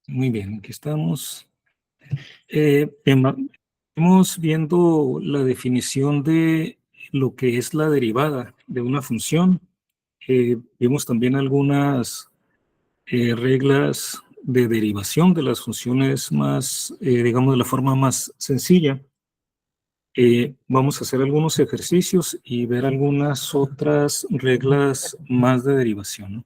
Muy bien, aquí estamos. Estamos viendo la definición de lo que es la derivada de una función. Vimos también algunas reglas de derivación de las funciones más, digamos, de la forma más sencilla. Vamos a hacer algunos ejercicios y ver algunas otras reglas más de derivación, ¿no?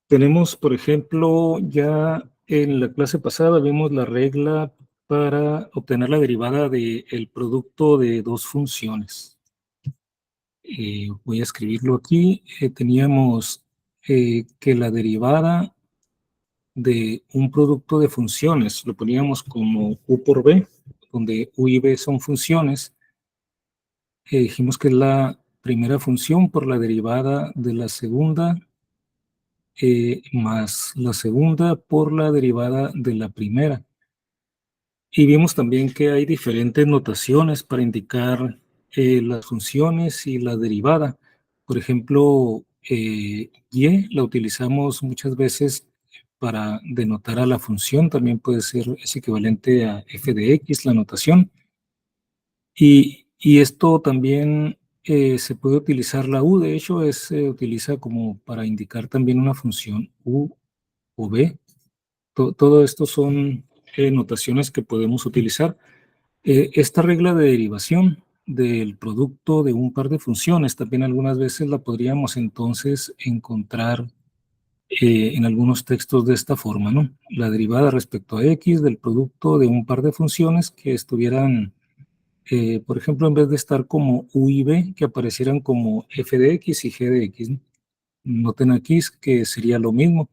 Tenemos, por ejemplo, ya en la clase pasada vimos la regla para obtener la derivada del producto de dos funciones. Voy a escribirlo aquí. Teníamos que la derivada de un producto de funciones lo poníamos como u por b, donde u y b son funciones. Dijimos que es la primera función por la derivada de la segunda más la segunda por la derivada de la primera. Y vimos también que hay diferentes notaciones para indicar las funciones y la derivada. Por ejemplo, y la utilizamos muchas veces para denotar a la función, también puede ser, es equivalente a f de x, la notación. Y esto también se puede utilizar la u, de hecho, se utiliza como para indicar también una función u o b. Todo esto son notaciones que podemos utilizar. Esta regla de derivación del producto de un par de funciones también algunas veces la podríamos entonces encontrar en algunos textos de esta forma, ¿no? La derivada respecto a x del producto de un par de funciones que estuvieran, por ejemplo, en vez de estar como u y b, que aparecieran como f de x y g de x, ¿no? Noten aquí que sería lo mismo.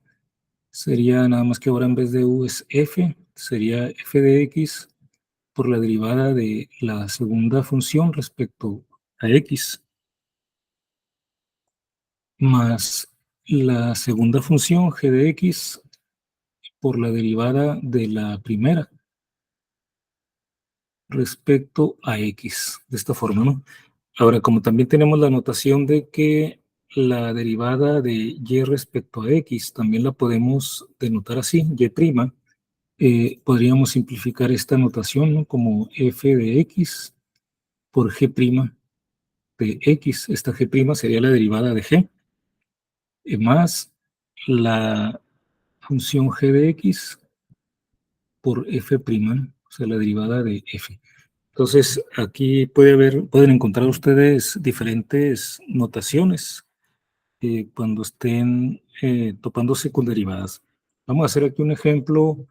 Sería nada más que ahora en vez de u es f, sería f de x por la derivada de la segunda función respecto a x, más la segunda función g de x por la derivada de la primera respecto a x, de esta forma, ¿no? Ahora, como también tenemos la notación de que la derivada de y respecto a x también la podemos denotar así, y', podríamos simplificar esta notación, ¿no? Como f de x por g' de x. Esta g' sería la derivada de g, más la función g de x por f', o sea, la derivada de f. Entonces, aquí pueden encontrar ustedes diferentes notaciones cuando estén topándose con derivadas. Vamos a hacer aquí un ejemplo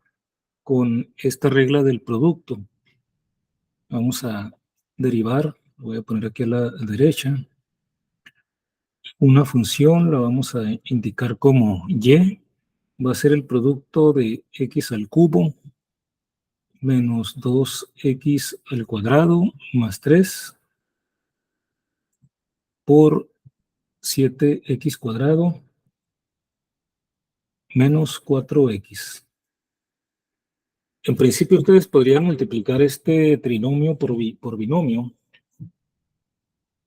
con esta regla del producto. Vamos a derivar, voy a poner aquí a la derecha, una función, la vamos a indicar como y, va a ser el producto de x al cubo menos 2x al cuadrado más 3 por 7x cuadrado menos 4x. En principio ustedes podrían multiplicar este trinomio por binomio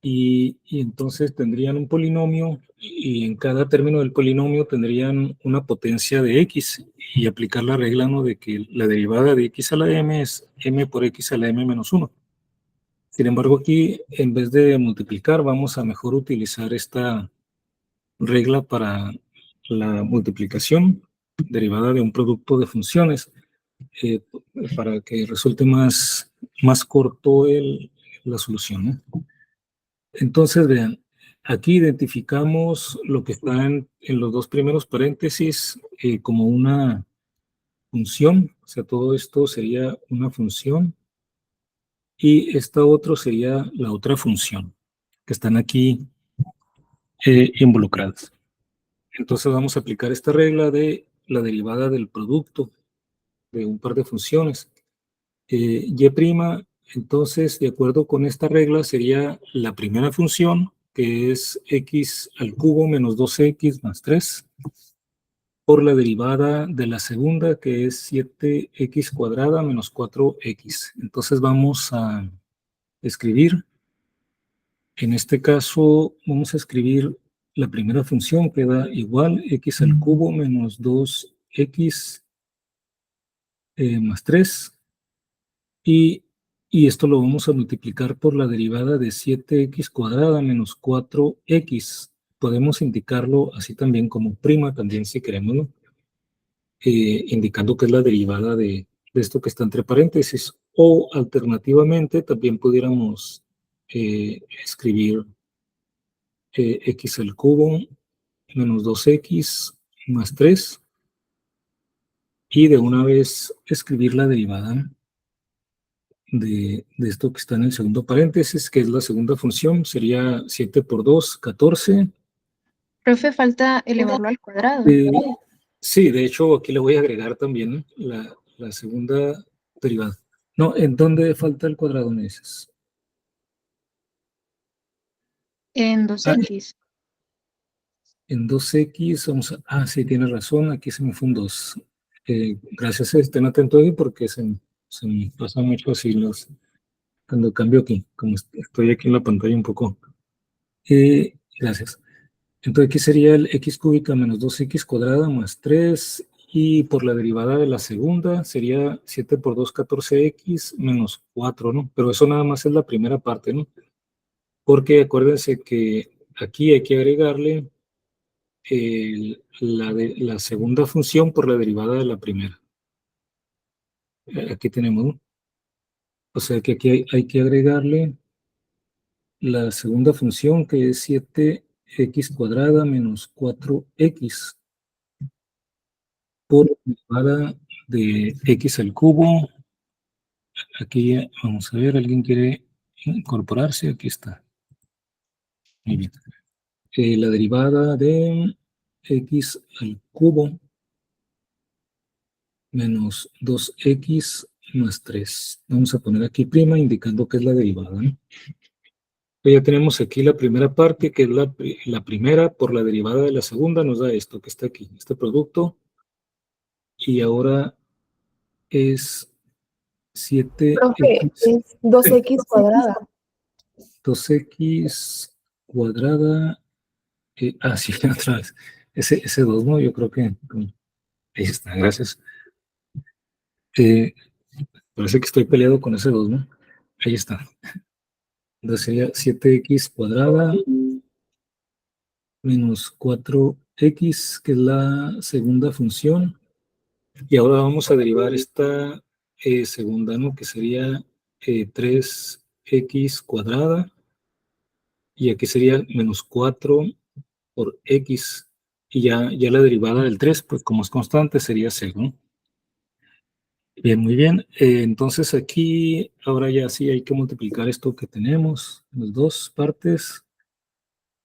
y entonces tendrían un polinomio y en cada término del polinomio tendrían una potencia de x y aplicar la regla, ¿no?, de que la derivada de x a la m es m por x a la m menos 1. Sin embargo, aquí en vez de multiplicar vamos a mejor utilizar esta regla para la multiplicación derivada de un producto de funciones eh, para que resulte más corto la solución, ¿no? Entonces, vean, aquí identificamos lo que está en los dos primeros paréntesis como una función, o sea, todo esto sería una función y esta otro sería la otra función que están aquí involucradas. Entonces vamos a aplicar esta regla de la derivada del producto de un par de funciones. Y', entonces, de acuerdo con esta regla, sería la primera función, que es x al cubo menos 2x más 3, por la derivada de la segunda, que es 7x cuadrada menos 4x. Entonces vamos a escribir, en este caso, vamos a escribir la primera función queda igual, x al cubo menos 2x más 3, y esto lo vamos a multiplicar por la derivada de 7x cuadrada menos 4x. Podemos indicarlo así también como prima, también si queremos, ¿no? Indicando que es la derivada de esto que está entre paréntesis. O alternativamente también pudiéramos escribir x al cubo menos 2x más 3 y de una vez escribir la derivada de esto que está en el segundo paréntesis, que es la segunda función, sería 7 por 2, 14. Profe, falta elevarlo al cuadrado. Sí, de hecho aquí le voy a agregar también la segunda derivada. No, ¿en dónde falta el cuadrado, me dices? En 2x. En 2x, vamos a... Ah, sí, tiene razón, aquí se me fue un 2. Gracias, estén atentos ahí porque se me pasa mucho así cuando cambio aquí, como estoy aquí en la pantalla un poco. Gracias. Entonces aquí sería el x cúbica menos 2x cuadrada más 3, y por la derivada de la segunda sería 7 por 2, 14x menos 4, ¿no? Pero eso nada más es la primera parte, ¿no? Porque acuérdense que aquí hay que agregarle la segunda función por la derivada de la primera. Aquí tenemos, ¿no? O sea que aquí hay que agregarle la segunda función, que es 7x cuadrada menos 4x por derivada de x al cubo. Aquí vamos a ver, ¿alguien quiere incorporarse? Aquí está. Muy bien. La derivada de x al cubo menos 2x más 3. Vamos a poner aquí prima, indicando que es la derivada, ¿no? Ya tenemos aquí la primera parte, que es la primera por la derivada de la segunda, nos da esto que está aquí, este producto. Y ahora es 7x. Profe, es 2x cuadrada. 2x cuadrada. Sí, otra vez. Ese 2, ¿no? Yo creo que... Ahí está, gracias. Parece que estoy peleado con ese 2, ¿no? Ahí está. Entonces sería 7x cuadrada menos 4x, que es la segunda función. Y ahora vamos a derivar esta segunda, ¿no? Que sería 3x cuadrada. Y aquí sería menos 4 por x. Y ya la derivada del 3, pues como es constante, sería 0, ¿no? Bien, muy bien. Entonces aquí, ahora ya sí hay que multiplicar esto que tenemos, las dos partes.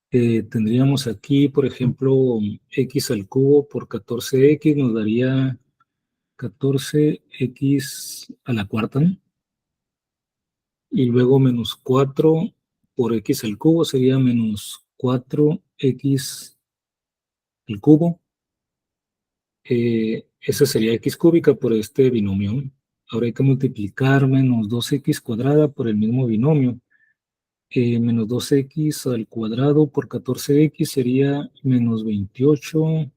Tendríamos aquí, por ejemplo, x al cubo por 14x nos daría 14x a la cuarta, ¿no? Y luego menos 4 por x al cubo sería menos 4x al cubo. Esa sería x cúbica por este binomio, ¿no? Ahora hay que multiplicar menos 2x cuadrada por el mismo binomio. Menos 2x al cuadrado por 14x sería menos 28x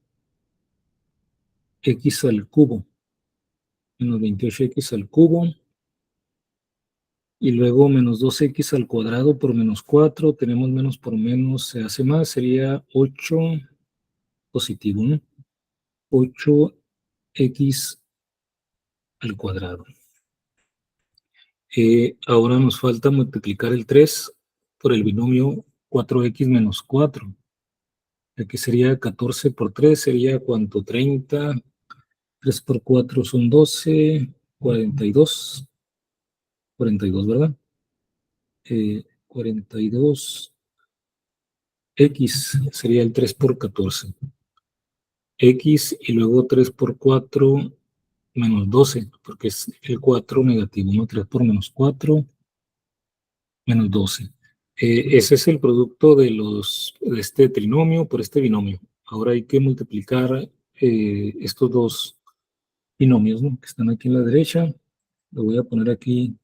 al cubo. Menos 28x al cubo. Y luego menos 2x al cuadrado por menos 4. Tenemos menos por menos, se hace más. Sería 8 positivo, ¿no? 8x al cuadrado. Ahora nos falta multiplicar el 3 por el binomio 4x menos 4. Aquí sería 14 por 3, sería ¿cuánto? 30. 3 por 4 son 12, 42. 42, ¿verdad? 42x sería el 3 por 14. X y luego 3 por 4 menos 12, porque es el 4 negativo, ¿no? 3 por menos 4 menos 12. Ese es el producto de este trinomio por este binomio. Ahora hay que multiplicar estos dos binomios, ¿no? Que están aquí en la derecha. Lo voy a poner aquí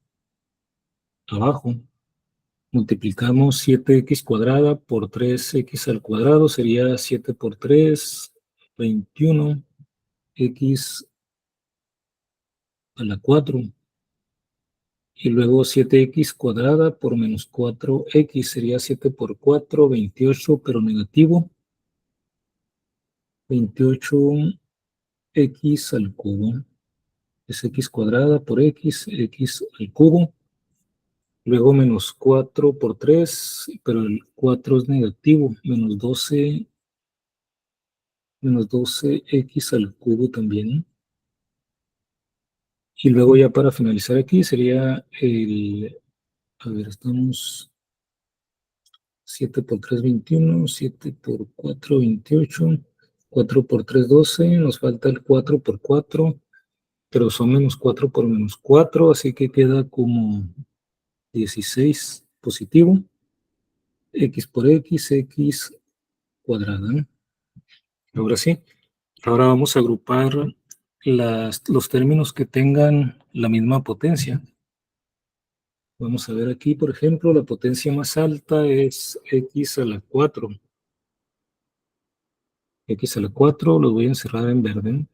abajo. multiplicamos 7x cuadrada por 3x al cuadrado, sería 7 por 3, 21, x a la 4. Y luego 7x cuadrada por menos 4x sería 7 por 4, 28, pero negativo. 28x al cubo. Es x cuadrada por x al cubo. Luego menos 4 por 3, pero el 4 es negativo. Menos 12x al cubo también. Y luego ya para finalizar aquí sería a ver, estamos 7 por 3, 21, 7 por 4, 28, 4 por 3, 12, nos falta el 4 por 4, pero son menos 4 por menos 4, así que queda como 16 positivo, x por x cuadrada, ¿no? Ahora sí, ahora vamos a agrupar los términos que tengan la misma potencia. Vamos a ver aquí, por ejemplo, la potencia más alta es x a la 4. X a la 4 lo voy a encerrar en verde.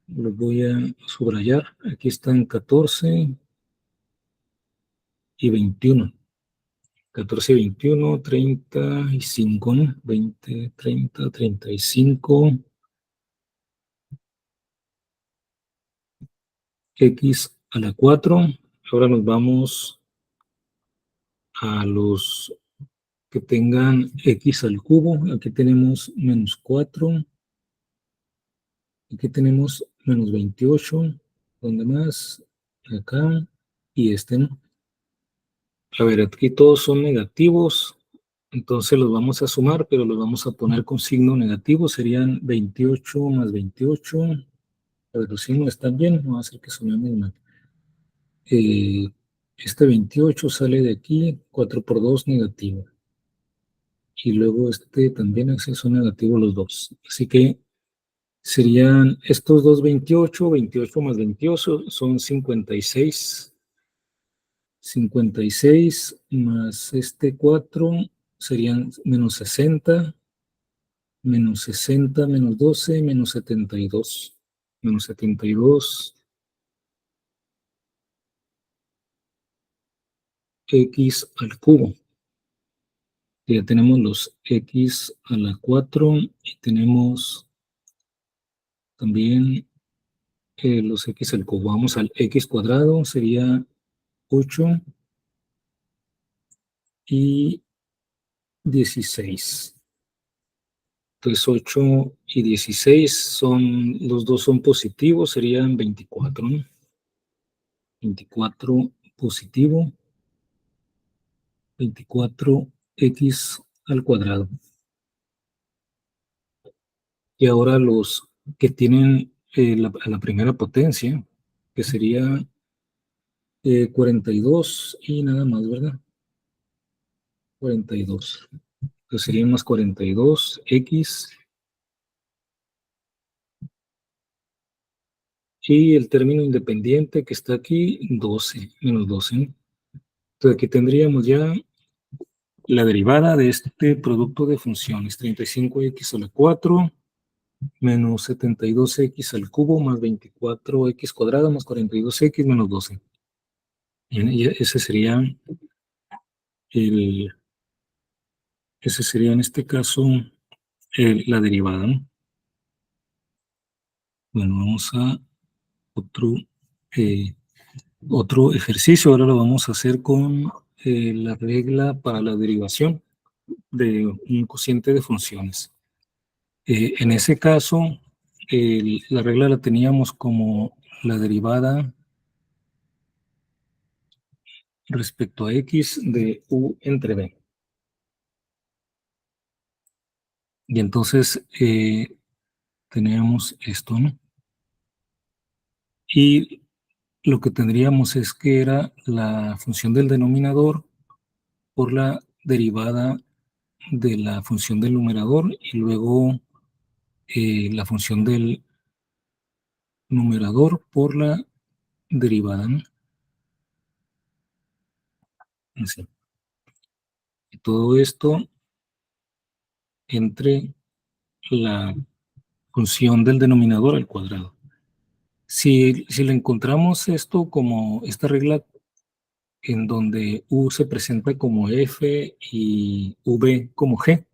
Lo voy a subrayar. Aquí están 14 y 21. 14 y 21, 35, ¿no? 20, 30, 35. X a la 4. Ahora nos vamos a los que tengan X al cubo. Aquí tenemos menos 4. Aquí tenemos menos 28. ¿Dónde más? Acá. Y este, ¿no? A ver, aquí todos son negativos. Entonces los vamos a sumar, pero los vamos a poner con signo negativo. Serían 28 más 28. A ver, los signos están bien. Vamos a hacer que sumemos mal. Este 28 sale de aquí. 4 por 2, negativo. Y luego este también son negativos los dos. Así que serían estos dos 28. 28 más 28 son 56. 56 más este 4 serían menos 60. Menos 60, menos 12, menos 72. Menos 72. X al cubo. Ya tenemos los X a la 4 y tenemos también los X al cubo. Vamos al X cuadrado, sería 8 y 16. Entonces 8 y 16 los dos son positivos, serían 24, ¿no? 24 positivo, 24x al cuadrado. Y ahora los que tienen la primera potencia, que sería 42 y nada más, ¿verdad? 42. Entonces serían más 42x. Y el término independiente que está aquí, 12, menos 12. Entonces aquí tendríamos ya la derivada de este producto de funciones, 35x a la 4 menos 72x al cubo más 24x cuadrado más 42x menos 12. Y ese sería en este caso la derivada, ¿no? Bueno, vamos a otro ejercicio. Ahora lo vamos a hacer con la regla para la derivación de un cociente de funciones. En ese caso, la regla la teníamos como la derivada respecto a x de u entre b. Y entonces teníamos esto, ¿no? Y lo que tendríamos es que era la función del denominador por la derivada de la función del numerador y luego la función del numerador por la derivada, ¿no? Así. todo esto entre la función del denominador al cuadrado. Si le encontramos esto como esta regla en donde U se presenta como F y V como G,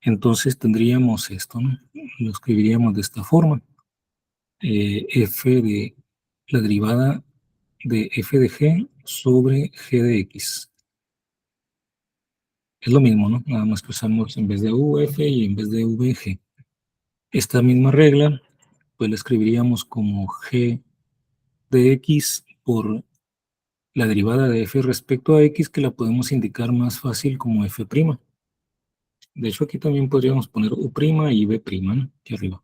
entonces tendríamos esto, ¿no? Lo escribiríamos de esta forma. F de la derivada de F de G sobre G de X. Es lo mismo, ¿no? Nada más que usamos en vez de UF y en vez de VG. Esta misma regla, pues la escribiríamos como G de X por la derivada de F respecto a X, que la podemos indicar más fácil como F'. De hecho, aquí también podríamos poner U' y B', ¿no? Aquí arriba.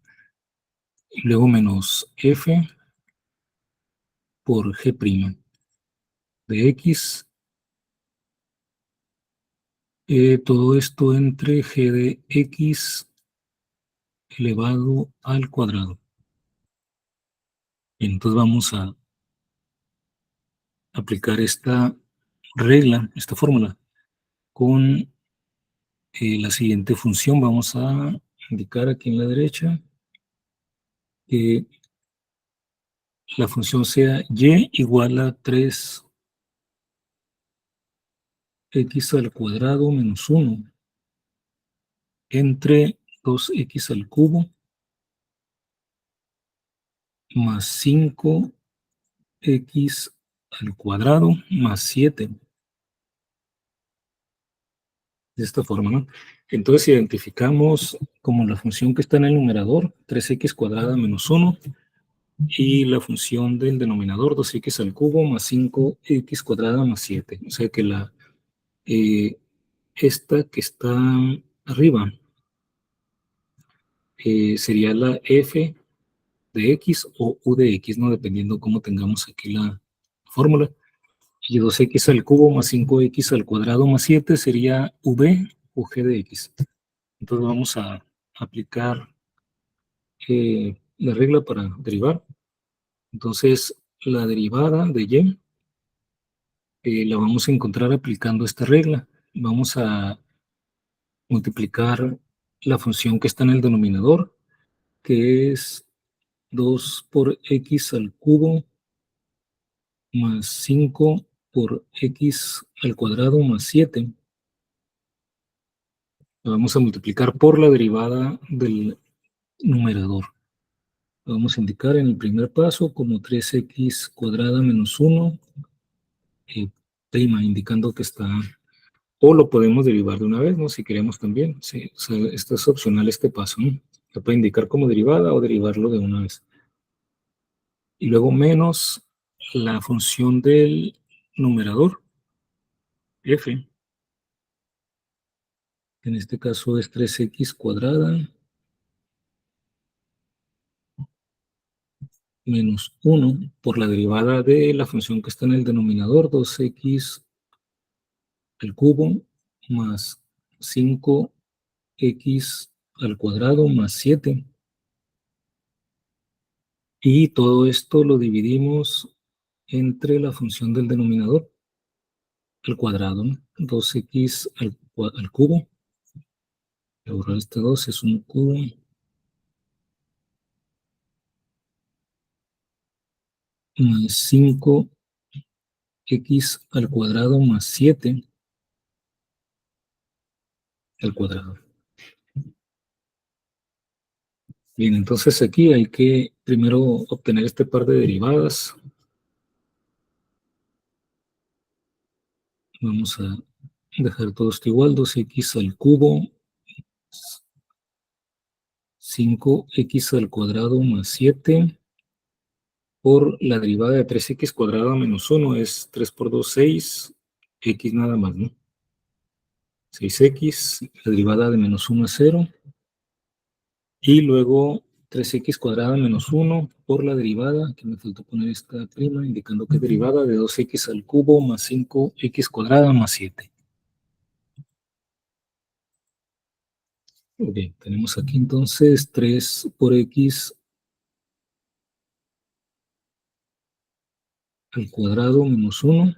Y luego menos F por G' de X. Todo esto entre G de X elevado al cuadrado. Entonces vamos a aplicar esta regla, esta fórmula, con la siguiente función. Vamos a indicar aquí en la derecha que la función sea y igual a 3x al cuadrado menos 1 entre 2x al cubo más 5x al cuadrado más 7. De esta forma, ¿no? Entonces identificamos como la función que está en el numerador, 3x cuadrada menos 1, y la función del denominador, 2x al cubo más 5x cuadrada más 7. O sea que esta que está arriba sería la f de x o u de x, ¿no? Dependiendo cómo tengamos aquí la fórmula. Y 2x al cubo más 5x al cuadrado más 7 sería v o g de x. Entonces vamos a aplicar la regla para derivar. Entonces la derivada de y la vamos a encontrar aplicando esta regla. Vamos a multiplicar la función que está en el denominador, que es 2 por x al cubo más 5 por x al cuadrado más 7. La vamos a multiplicar por la derivada del numerador. Lo vamos a indicar en el primer paso como 3x cuadrada menos 1, prima, indicando que está, o lo podemos derivar de una vez, ¿no? Si queremos también. Sí, o sea, esto es opcional este paso, ¿no? Se puede indicar como derivada o derivarlo de una vez. Y luego menos la función del numerador, f. En este caso es 3x cuadrada menos 1 por la derivada de la función que está en el denominador, 2x al cubo más 5x al cuadrado más 7. Y todo esto lo dividimos entre la función del denominador al cuadrado, ¿no? 2x al cubo. Borrar este 2 es un cubo. Más 5x al cuadrado más 7 al cuadrado. Bien, entonces aquí hay que primero obtener este par de derivadas. Vamos a dejar todo esto igual, 2x al cubo, 5x al cuadrado más 7, por la derivada de 3x cuadrado menos 1, es 3 por 2, 6, x nada más, ¿no? 6x, la derivada de menos 1 es 0, y luego 3x cuadrada menos 1 por la derivada, que me faltó poner esta prima, indicando que es derivada de 2x al cubo más 5x cuadrada más 7. Bien, tenemos aquí entonces 3 por x al cuadrado menos 1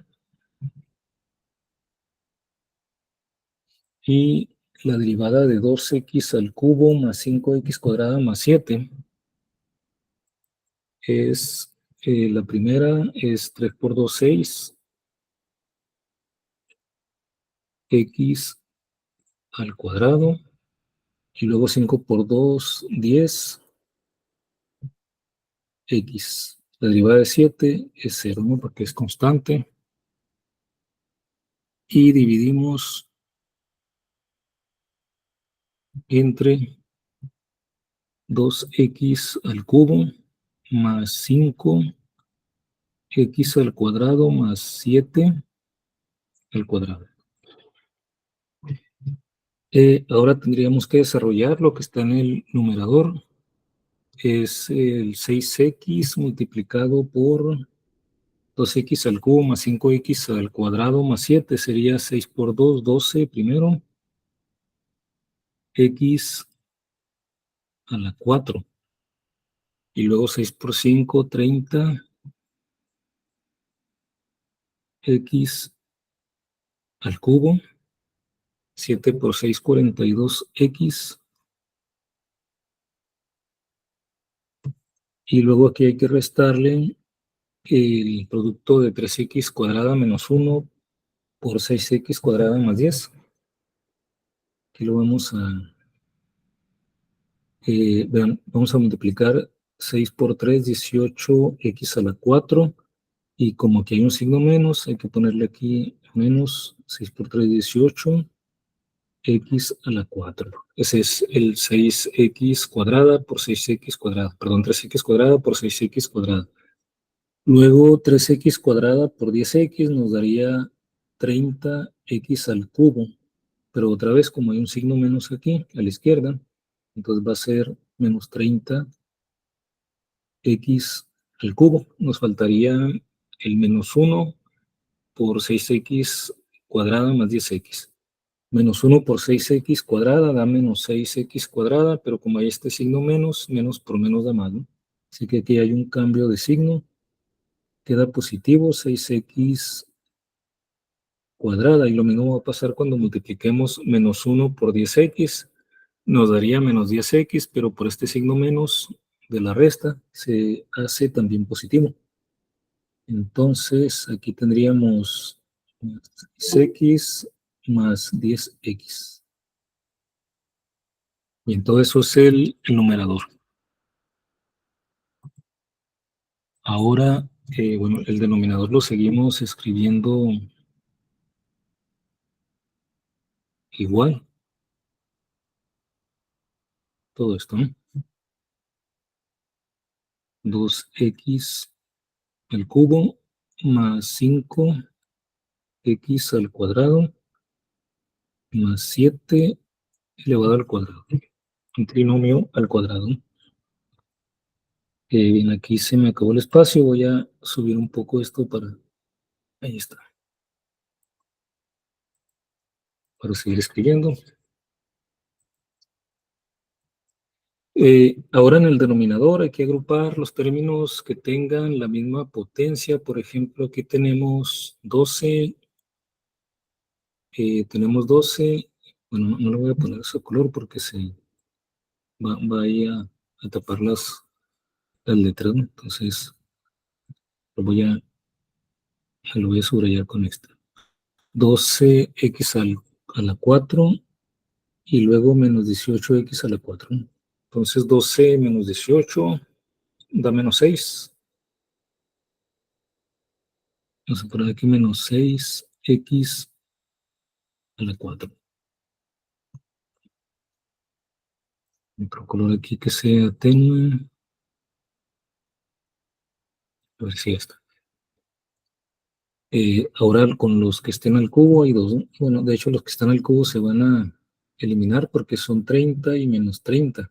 Y la derivada de 2x al cubo más 5x cuadrada más 7 es, la primera es 3 por 2, 6, x al cuadrado, y luego 5 por 2, 10, x. La derivada de 7 es 0, ¿no? Porque es constante. Y dividimos entre 2x al cubo más 5x al cuadrado más 7 al cuadrado. Ahora tendríamos que desarrollar lo que está en el numerador. Es el 6x multiplicado por 2x al cubo más 5x al cuadrado más 7. Sería 6 por 2, 12 primero. X a la 4. Y luego 6 por 5, 30. X al cubo. 7 por 6, 42x. Y luego aquí hay que restarle el producto de 3x cuadrada menos 1 por 6x cuadrada más 10. Aquí lo vamos a... vean, vamos a multiplicar 6 por 3, 18x a la 4. Y como aquí hay un signo menos, hay que ponerle aquí menos 6 por 3, 18. X a la 4. Ese es el 6x cuadrada por 6x cuadrada. Perdón, 3x cuadrada por 6x cuadrada. Luego 3x cuadrada por 10x nos daría 30x al cubo. Pero otra vez, como hay un signo menos aquí, a la izquierda, entonces va a ser menos 30x al cubo. Nos faltaría el menos 1 por 6x cuadrada más 10x. Menos 1 por 6x cuadrada da menos 6x cuadrada, pero como hay este signo menos, menos por menos da más, ¿no? Así que aquí hay un cambio de signo. Queda positivo 6x cuadrada, y lo mismo va a pasar cuando multipliquemos menos 1 por 10x. Nos daría menos 10x, pero por este signo menos de la resta se hace también positivo. Entonces aquí tendríamos 6x más 10x. Bien, todo eso es el numerador. Ahora, bueno, el denominador lo seguimos escribiendo igual. Todo esto, ¿no? 2x al cubo más 5x al cuadrado más 7 elevado al cuadrado. Un trinomio al cuadrado. Bien, aquí se me acabó el espacio. Voy a subir un poco esto para... Ahí está. Para seguir escribiendo. Ahora en el denominador hay que agrupar los términos que tengan la misma potencia. Por ejemplo, aquí tenemos 12. Tenemos 12. Bueno, no le voy a poner ese color porque se va ahí a tapar las letras, ¿no? Entonces lo voy a subrayar con esto. 12x a la 4 y luego menos 18x a la 4. Entonces 12 menos 18 da menos 6. Vamos a poner aquí menos 6x a la 4. Otro color aquí que sea tenue. A ver si está. Ahora con los que estén al cubo hay dos, ¿no? Bueno, de hecho los que están al cubo se van a eliminar porque son 30 y menos 30.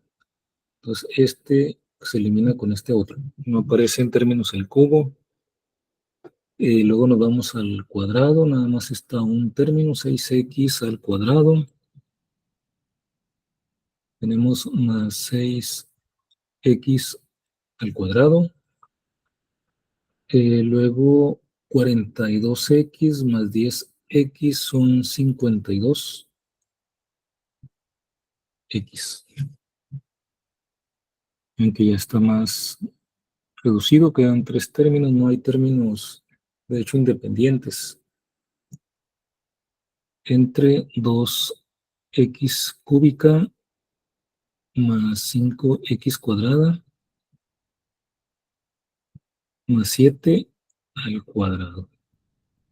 Entonces este se elimina con este otro. No aparece en términos el cubo. Luego nos vamos al cuadrado. Nada más está un término, 6x al cuadrado. Tenemos más 6x al cuadrado. Luego 42x más 10x son 52. X. Aunque ya está más reducido, quedan 3 términos, no hay términos de hecho independientes. Entre 2x cúbica más 5x cuadrada más 7 al cuadrado.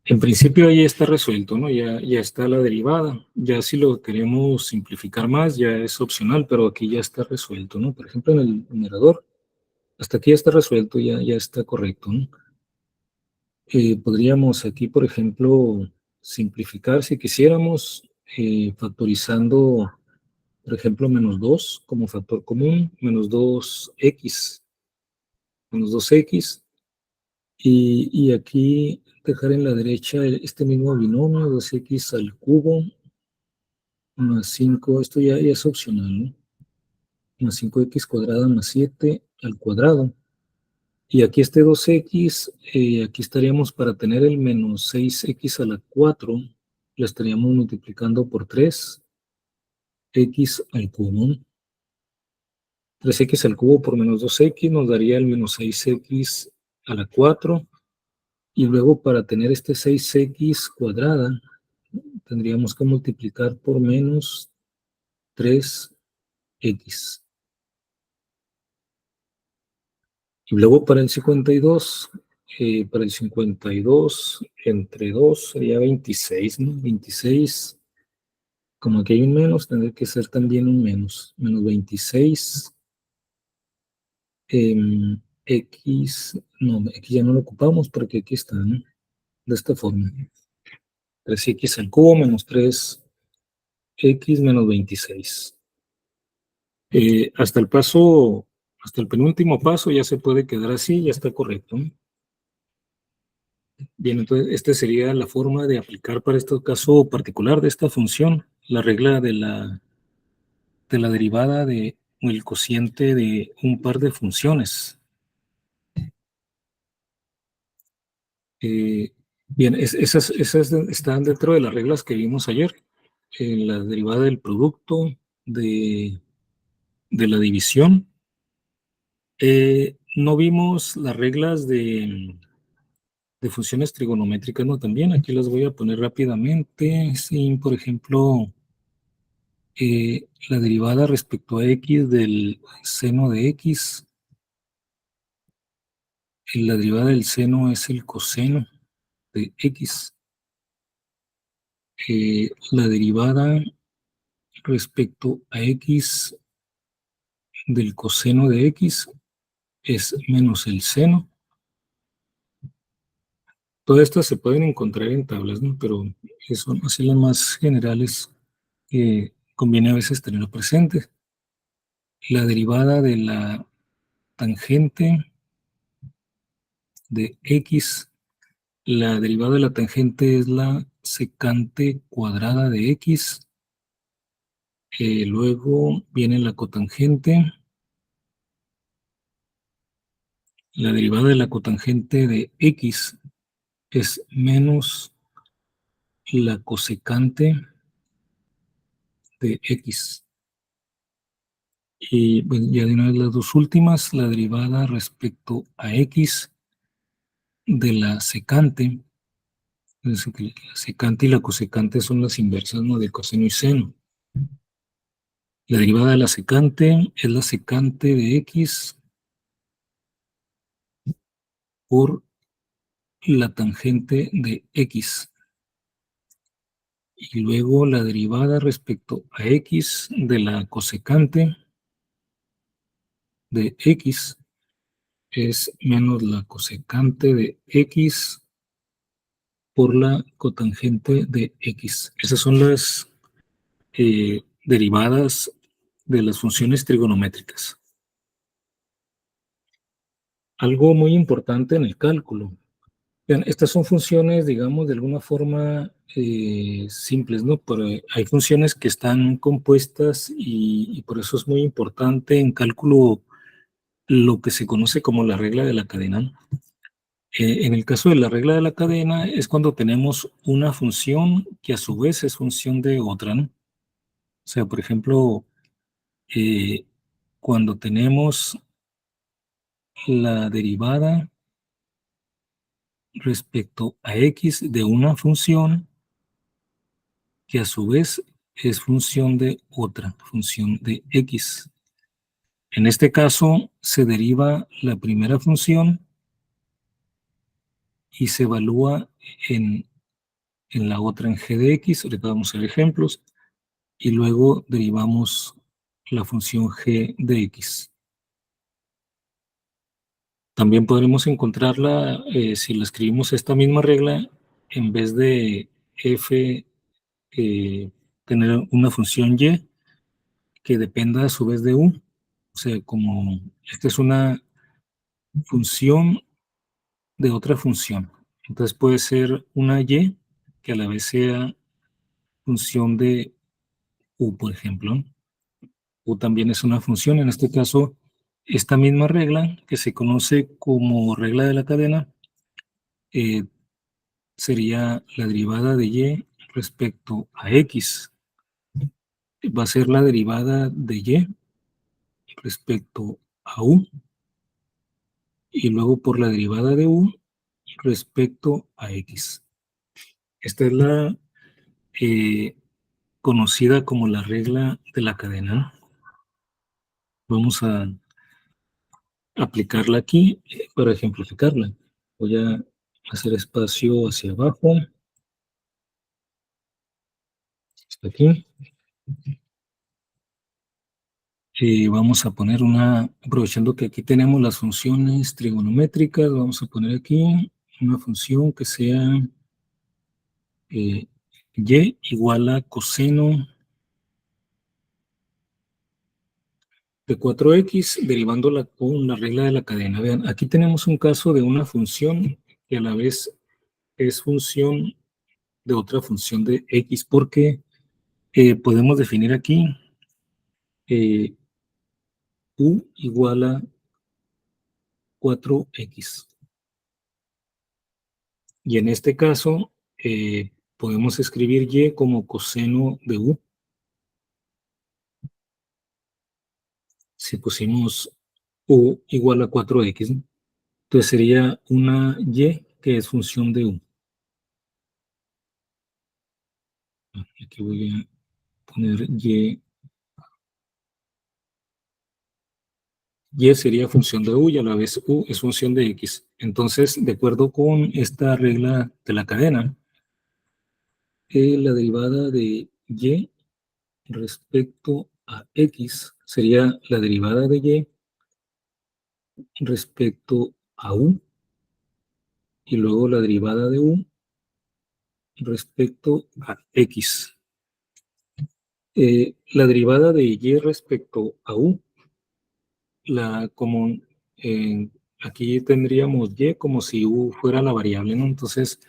En principio ahí está resuelto, ¿no? Ya está la derivada. Ya si lo queremos simplificar más, ya es opcional, pero aquí ya está resuelto, ¿no? Por ejemplo, en el numerador, hasta aquí ya está resuelto, ya está correcto, ¿no? Podríamos aquí, por ejemplo, simplificar si quisiéramos, factorizando, por ejemplo, menos 2 como factor común, menos 2x, y aquí dejar en la derecha este mismo binomio, 2x al cubo, más 5, esto ya es opcional, ¿no? Más 5x cuadrada más 7 al cuadrado. Y aquí este 2x, aquí estaríamos para tener el menos 6x a la 4, lo estaríamos multiplicando por 3x al cubo. 3x al cubo por menos 2x nos daría el menos 6x a la 4. Y luego para tener este 6x cuadrada, tendríamos que multiplicar por menos 3x. Y luego para el 52, entre 2 sería 26, ¿no? 26, como aquí hay un menos, tendría que ser también un menos. Menos 26, x, no, x ya no lo ocupamos porque aquí está, ¿no? De esta forma. 3x al cubo menos 3x menos 26. Hasta el penúltimo paso ya se puede quedar así, ya está correcto, ¿no? Bien, entonces esta sería la forma de aplicar para este caso particular de esta función, la regla de la derivada de el cociente de un par de funciones. Bien, esas están dentro de las reglas que vimos ayer. La derivada del producto, de la división. No vimos las reglas de funciones trigonométricas, ¿no? También aquí las voy a poner rápidamente. Sí, por ejemplo, la derivada respecto a x del seno de x. La derivada del seno es el coseno de x. La derivada respecto a x del coseno de x es menos el seno. Todas estas se pueden encontrar en tablas, ¿no? Pero son así las más generales que conviene a veces tenerlo presente. La derivada de la tangente de x, la derivada de la tangente es la secante cuadrada de x. Luego viene la cotangente. La derivada de la cotangente de x es menos la cosecante de x. Y bueno, ya de una vez las dos últimas, la derivada respecto a x de la secante. Es decir, que la secante y la cosecante son las inversas, ¿no? De coseno y seno. La derivada de la secante es la secante de x por la tangente de x. Y luego la derivada respecto a x de la cosecante de x es menos la cosecante de x por la cotangente de x. Esas son las derivadas de las funciones trigonométricas. Algo muy importante en el cálculo. Bien, estas son funciones, digamos, de alguna forma simples, ¿no? Pero hay funciones que están compuestas y por eso es muy importante en cálculo lo que se conoce como la regla de la cadena, ¿no? En el caso de la regla de la cadena es cuando tenemos una función que a su vez es función de otra, ¿no? O sea, por ejemplo, cuando tenemos la derivada respecto a x de una función que a su vez es función de otra función de x. En este caso se deriva la primera función y se evalúa en la otra en g de x. Ahorita vamos a ver ejemplos. Y luego derivamos la función g de x. También podremos encontrarla, si la escribimos esta misma regla, en vez de f, tener una función y que dependa a su vez de u. O sea, como esta es una función de otra función. Entonces puede ser una y que a la vez sea función de u, por ejemplo. U también es una función. En este caso, esta misma regla, que se conoce como regla de la cadena, sería la derivada de y respecto a x. Va a ser la derivada de y respecto a u. Y luego por la derivada de u respecto a x. Esta es la conocida como la regla de la cadena. Vamos a aplicarla aquí para ejemplificarla. Voy a hacer espacio hacia abajo. Hasta aquí. Y vamos a poner aprovechando que aquí tenemos las funciones trigonométricas, vamos a poner aquí una función que sea y igual a coseno de 4x, derivándola con la regla de la cadena. Vean, aquí tenemos un caso de una función que a la vez es función de otra función de x, porque podemos definir aquí u igual a 4x. Y en este caso, podemos escribir y como coseno de u. Si pusimos u igual a 4x, ¿no? Entonces sería una y que es función de u. Aquí voy a poner y. Y sería función de u y a la vez u es función de x. Entonces, de acuerdo con esta regla de la cadena, la derivada de y respecto a x sería la derivada de y respecto a u y luego la derivada de u respecto a x. La derivada de y respecto a u, aquí tendríamos y como si u fuera la variable, ¿no? Entonces,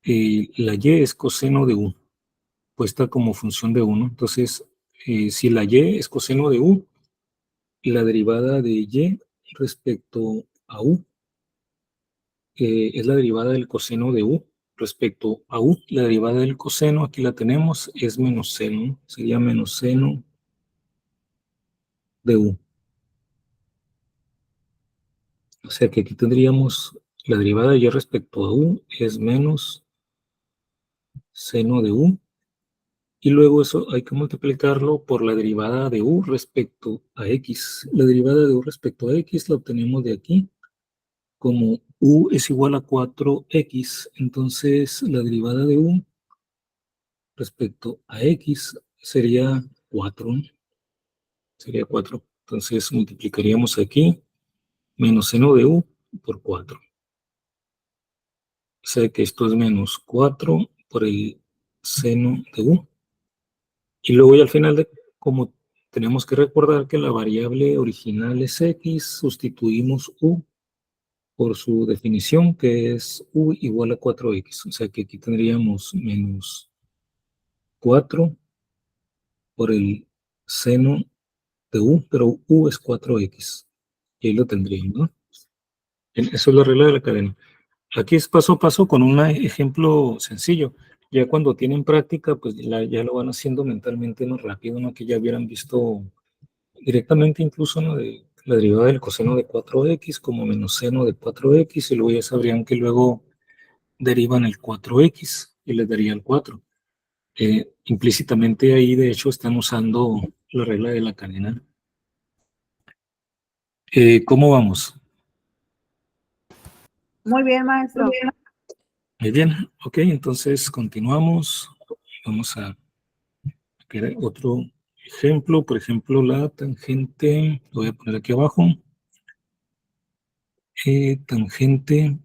la y es coseno de u, puesta como función de 1. Entonces, si la y es coseno de u, la derivada de y respecto a u es la derivada del coseno de u respecto a u. La derivada del coseno, aquí la tenemos, es menos seno. Sería menos seno de u. O sea que aquí tendríamos la derivada de y respecto a u es menos seno de u. Y luego eso hay que multiplicarlo por la derivada de u respecto a x. La derivada de u respecto a x la obtenemos de aquí. Como u es igual a 4x, entonces la derivada de u respecto a x sería 4. Sería 4. Entonces multiplicaríamos aquí menos seno de u por 4. O sea que esto es menos 4 por el seno de u. Y luego ya al final, como tenemos que recordar que la variable original es x, sustituimos u por su definición, que es u igual a 4x. O sea que aquí tendríamos menos 4 por el seno de u, pero u es 4x. Y ahí lo tendríamos, ¿no? Eso es la regla de la cadena. Aquí es paso a paso con un ejemplo sencillo. Ya cuando tienen práctica, pues ya lo van haciendo mentalmente más rápido, ¿no? Que ya hubieran visto directamente incluso, ¿no?, de la derivada del coseno de 4x como menos seno de 4x, y luego ya sabrían que luego derivan el 4x y les daría el 4. Implícitamente ahí, de hecho, están usando la regla de la cadena. ¿Cómo vamos? Muy bien, maestro. Muy bien, ok, entonces continuamos. Vamos a ver otro ejemplo, por ejemplo, la tangente, lo voy a poner aquí abajo. Tangente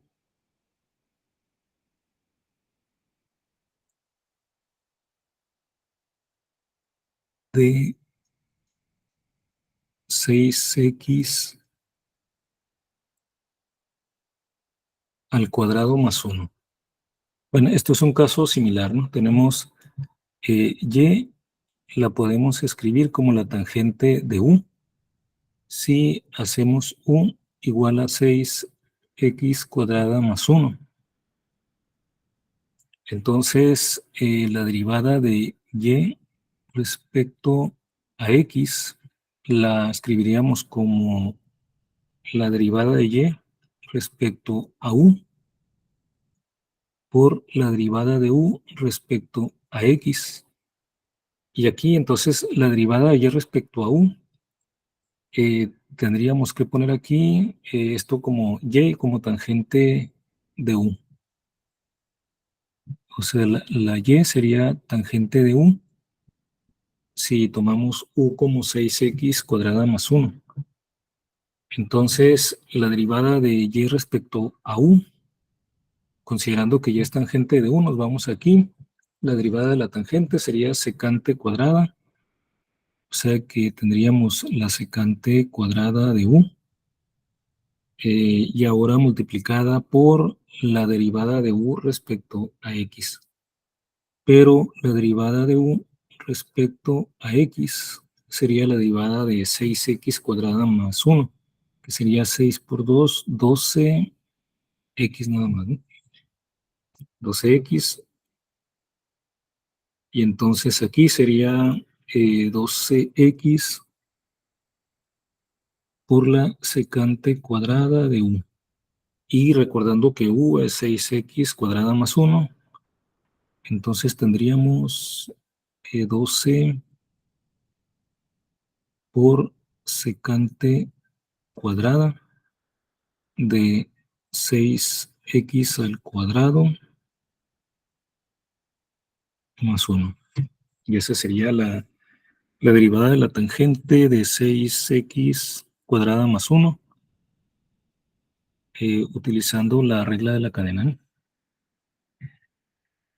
de 6x al cuadrado más 1. Bueno, esto es un caso similar, ¿no? Tenemos y, la podemos escribir como la tangente de u. Si hacemos u igual a 6x cuadrada más 1. Entonces, la derivada de y respecto a x la escribiríamos como la derivada de y respecto a u por la derivada de u respecto a x. Y aquí entonces la derivada de y respecto a u, tendríamos que poner aquí esto como y como tangente de u. O sea, la y sería tangente de u si tomamos u como 6x cuadrada más 1. Entonces, la derivada de y respecto a u, considerando que ya es tangente de u, nos vamos aquí. La derivada de la tangente sería secante cuadrada. O sea que tendríamos la secante cuadrada de u. Y ahora multiplicada por la derivada de u respecto a x. Pero la derivada de u respecto a x sería la derivada de 6x cuadrada más 1, que sería 6 por 2, 12x nada más, ¿no? 12x, y entonces aquí sería 12x por la secante cuadrada de u. Y recordando que u es 6x cuadrada más 1, entonces tendríamos 12 por secante cuadrada de 6x al cuadrado más 1. Y esa sería la derivada de la tangente de 6x cuadrada más 1, utilizando la regla de la cadena.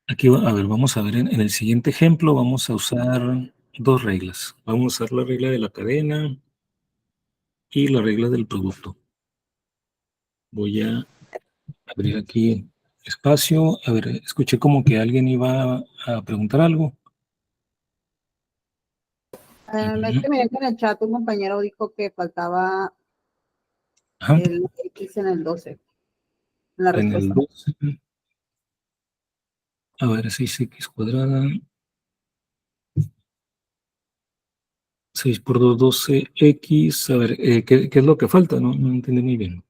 Aquí, a ver, vamos a ver en el siguiente ejemplo, vamos a usar dos reglas. Vamos a usar la regla de la cadena y la regla del producto. Voy a abrir aquí espacio. A ver, escuché como que alguien iba a preguntar algo. Es que miré que en el chat un compañero dijo que faltaba Ajá. el X en el 12. En la En el respuesta. 12. A ver, 6x cuadrada. 6 por 2, 12x. A ver, ¿qué es lo que falta? No entendí muy bien.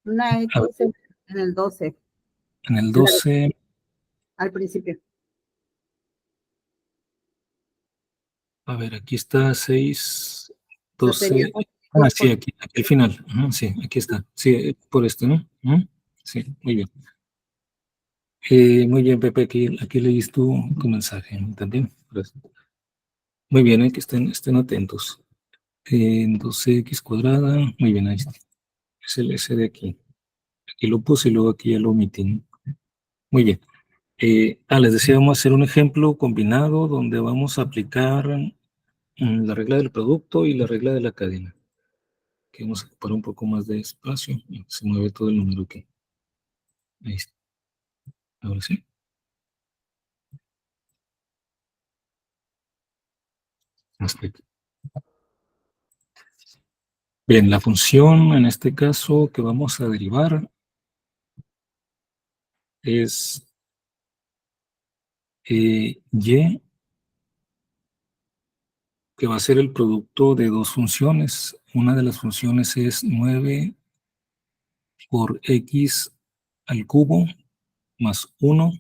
Una A ver, X en el 12, en el 12. al principio. A ver, aquí está 6, O sea, sería 12. 2 Sí, por aquí al final. Ajá, sí, aquí está. Sí, por este, ¿no? Ajá, sí, muy bien. Muy bien, Pepe, aquí leíste tu mensaje también. Gracias. Muy bien, que estén atentos. 12x cuadrada, muy bien, ahí está. Es el S de aquí. Aquí lo puse y luego aquí ya lo omití, ¿no? Muy bien. Les decía, vamos a hacer un ejemplo combinado donde vamos a aplicar la regla del producto y la regla de la cadena. Que vamos a ocupar un poco más de espacio. Se mueve todo el número aquí. Ahí está. Ahora sí. Hasta aquí. Bien, la función en este caso que vamos a derivar es y que va a ser el producto de dos funciones. Una de las funciones es 9 por x al cubo más 1,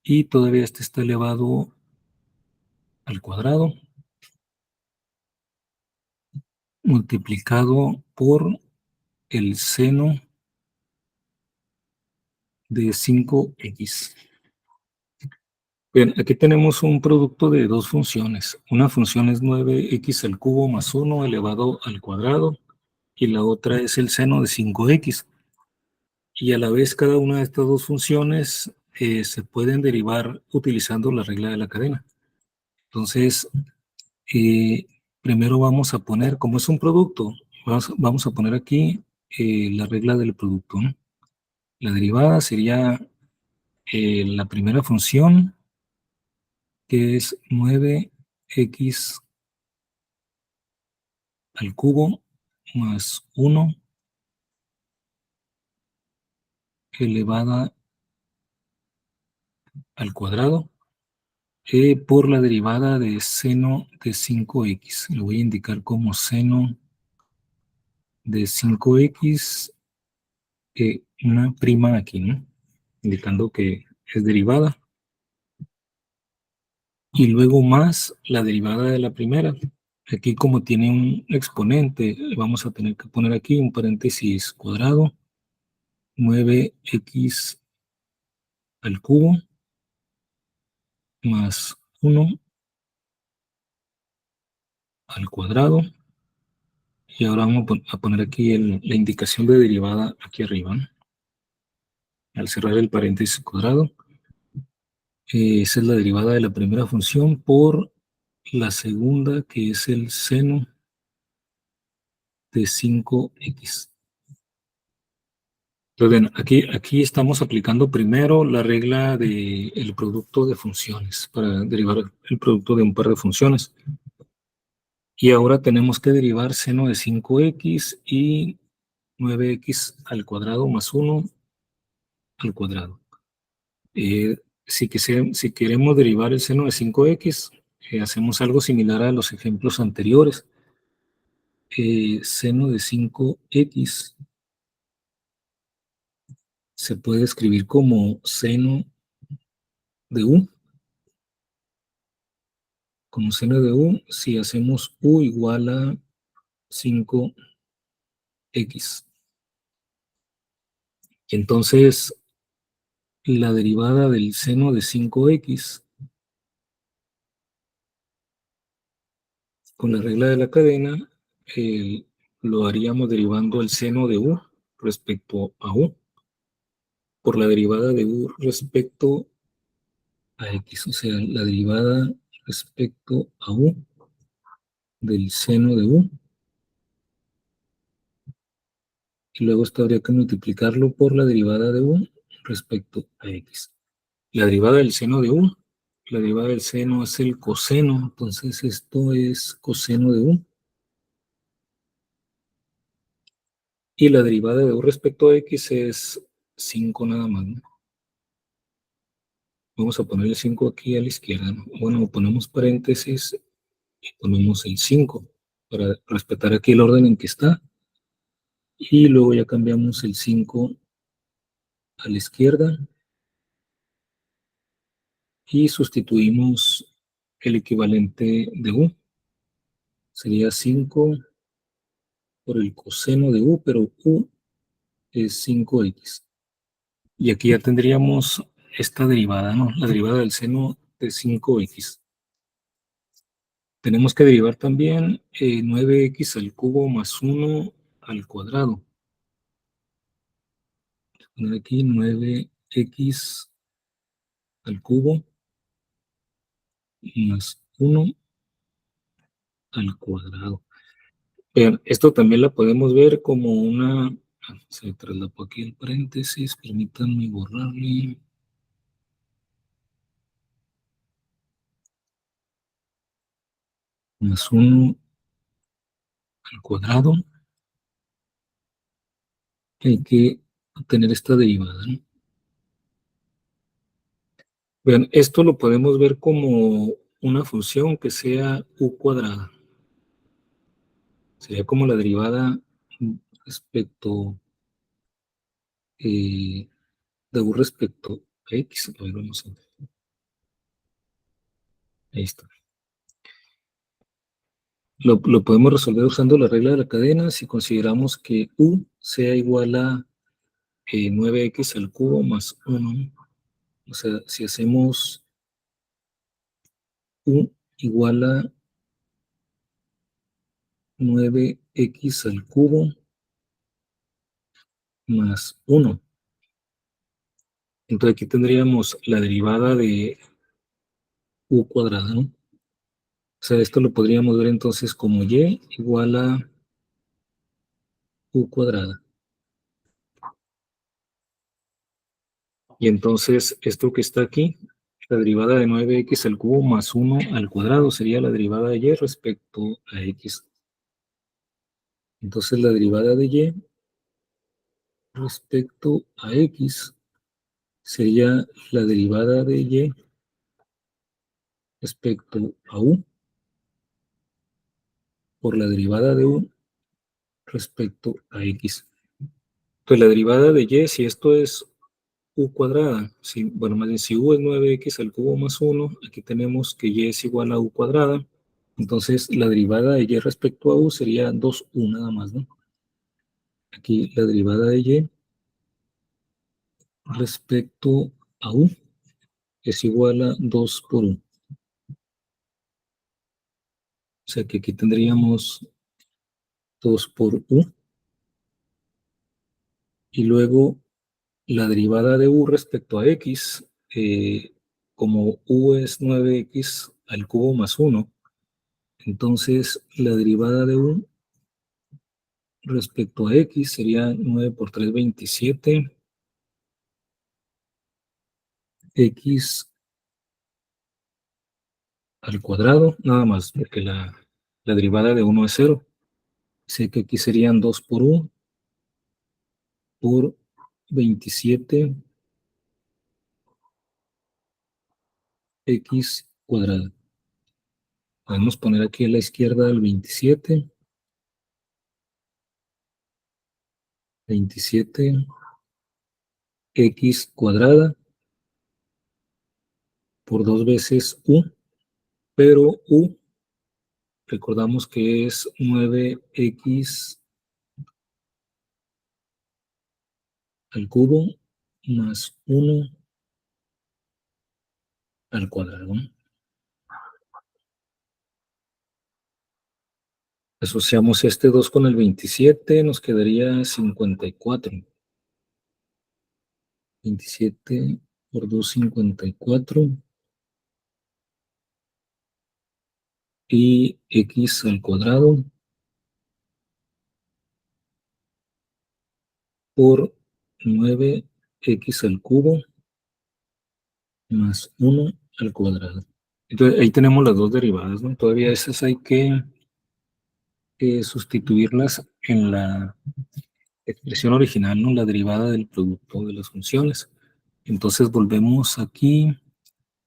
y todavía este está elevado al cuadrado, multiplicado por el seno de 5x. Bien, aquí tenemos un producto de dos funciones. Una función es 9x al cubo más 1 elevado al cuadrado, y la otra es el seno de 5x. Y a la vez cada una de estas dos funciones se pueden derivar utilizando la regla de la cadena. Entonces, primero vamos a poner, como es un producto, vamos a poner aquí la regla del producto, ¿no? La derivada sería la primera función, que es 9x al cubo más 1 elevada al cuadrado, por la derivada de seno de 5x. Lo voy a indicar como seno de 5x, una prima aquí, ¿no? Indicando que es derivada. Y luego más la derivada de la primera. Aquí, como tiene un exponente, vamos a tener que poner aquí un paréntesis cuadrado, 9x al cubo más 1 al cuadrado. Y ahora vamos a poner aquí la indicación de derivada aquí arriba, ¿no? Al cerrar el paréntesis cuadrado, esa es la derivada de la primera función por la segunda, que es el seno de 5x. Entonces, bien, aquí estamos aplicando primero la regla del producto de funciones para derivar el producto de un par de funciones. Y ahora tenemos que derivar seno de 5x y 9x al cuadrado más 1 al cuadrado. Si queremos derivar el seno de 5x, hacemos algo similar a los ejemplos anteriores. Seno de 5x se puede escribir como seno de u. Como seno de u, si hacemos u igual a 5x. Entonces, la derivada del seno de 5x con la regla de la cadena, lo haríamos derivando el seno de u respecto a u por la derivada de u respecto a x, o sea, la derivada respecto a u del seno de u, y luego esto habría que multiplicarlo por la derivada de u respecto a x. La derivada del seno de u, la derivada del seno es el coseno, entonces esto es coseno de u. Y la derivada de u respecto a x es 5 nada más, ¿no? Vamos a poner el 5 aquí a la izquierda, ¿no? Bueno, ponemos paréntesis y ponemos el 5 para respetar aquí el orden en que está. Y luego ya cambiamos el 5 a la izquierda y sustituimos el equivalente de u. Sería 5 por el coseno de u, pero u es 5x. Y aquí ya tendríamos esta derivada, ¿no? La derivada del seno de 5x. Tenemos que derivar también 9x al cubo más 1 al cuadrado. Voy a poner aquí 9x al cubo más 1 al cuadrado. Vean, esto también la podemos ver como una... Se traslapó aquí el paréntesis, permítanme borrarle. Más 1 al cuadrado. Hay que obtener esta derivada, ¿no? Vean, esto lo podemos ver como una función que sea u cuadrada. Sería como la derivada respecto de u respecto a x. A ver, vamos a ver. Ahí está. Lo podemos resolver usando la regla de la cadena si consideramos que u sea igual a 9x al cubo más 1. O sea, si hacemos u igual a 9x al cubo más 1. Entonces aquí tendríamos la derivada de u cuadrada, ¿no? O sea, esto lo podríamos ver entonces como y igual a u cuadrada. Y entonces esto que está aquí, la derivada de 9x al cubo más 1 al cuadrado sería la derivada de y respecto a x. Entonces la derivada de y respecto a x sería la derivada de y respecto a u por la derivada de u respecto a x. Entonces la derivada de y, si esto es u cuadrada, si, bueno, más bien si u es 9x al cubo más 1, aquí tenemos que y es igual a u cuadrada. Entonces la derivada de y respecto a u sería 2u nada más, ¿no? Aquí la derivada de y respecto a u es igual a 2 por u. O sea que aquí tendríamos 2 por u. Y luego la derivada de u respecto a x, como u es 9x al cubo más 1, entonces la derivada de u respecto a x sería 9 por 3, 27, x al cuadrado, nada más, porque la derivada de 1 es 0. Sé que aquí serían 2 por u por 27 x cuadrado. Podemos poner aquí a la izquierda el 27 x cuadrada por 2 veces u, pero u, recordamos que es 9x al cubo más 1 al cuadrado. Asociamos este 2 con el 27, nos quedaría 54. 27 por 2, 54. Y x al cuadrado por 9x al cubo más 1 al cuadrado. Entonces ahí tenemos las dos derivadas, ¿no? Todavía esas hay que sustituirlas en la expresión original, ¿no? La derivada del producto de las funciones. Entonces volvemos aquí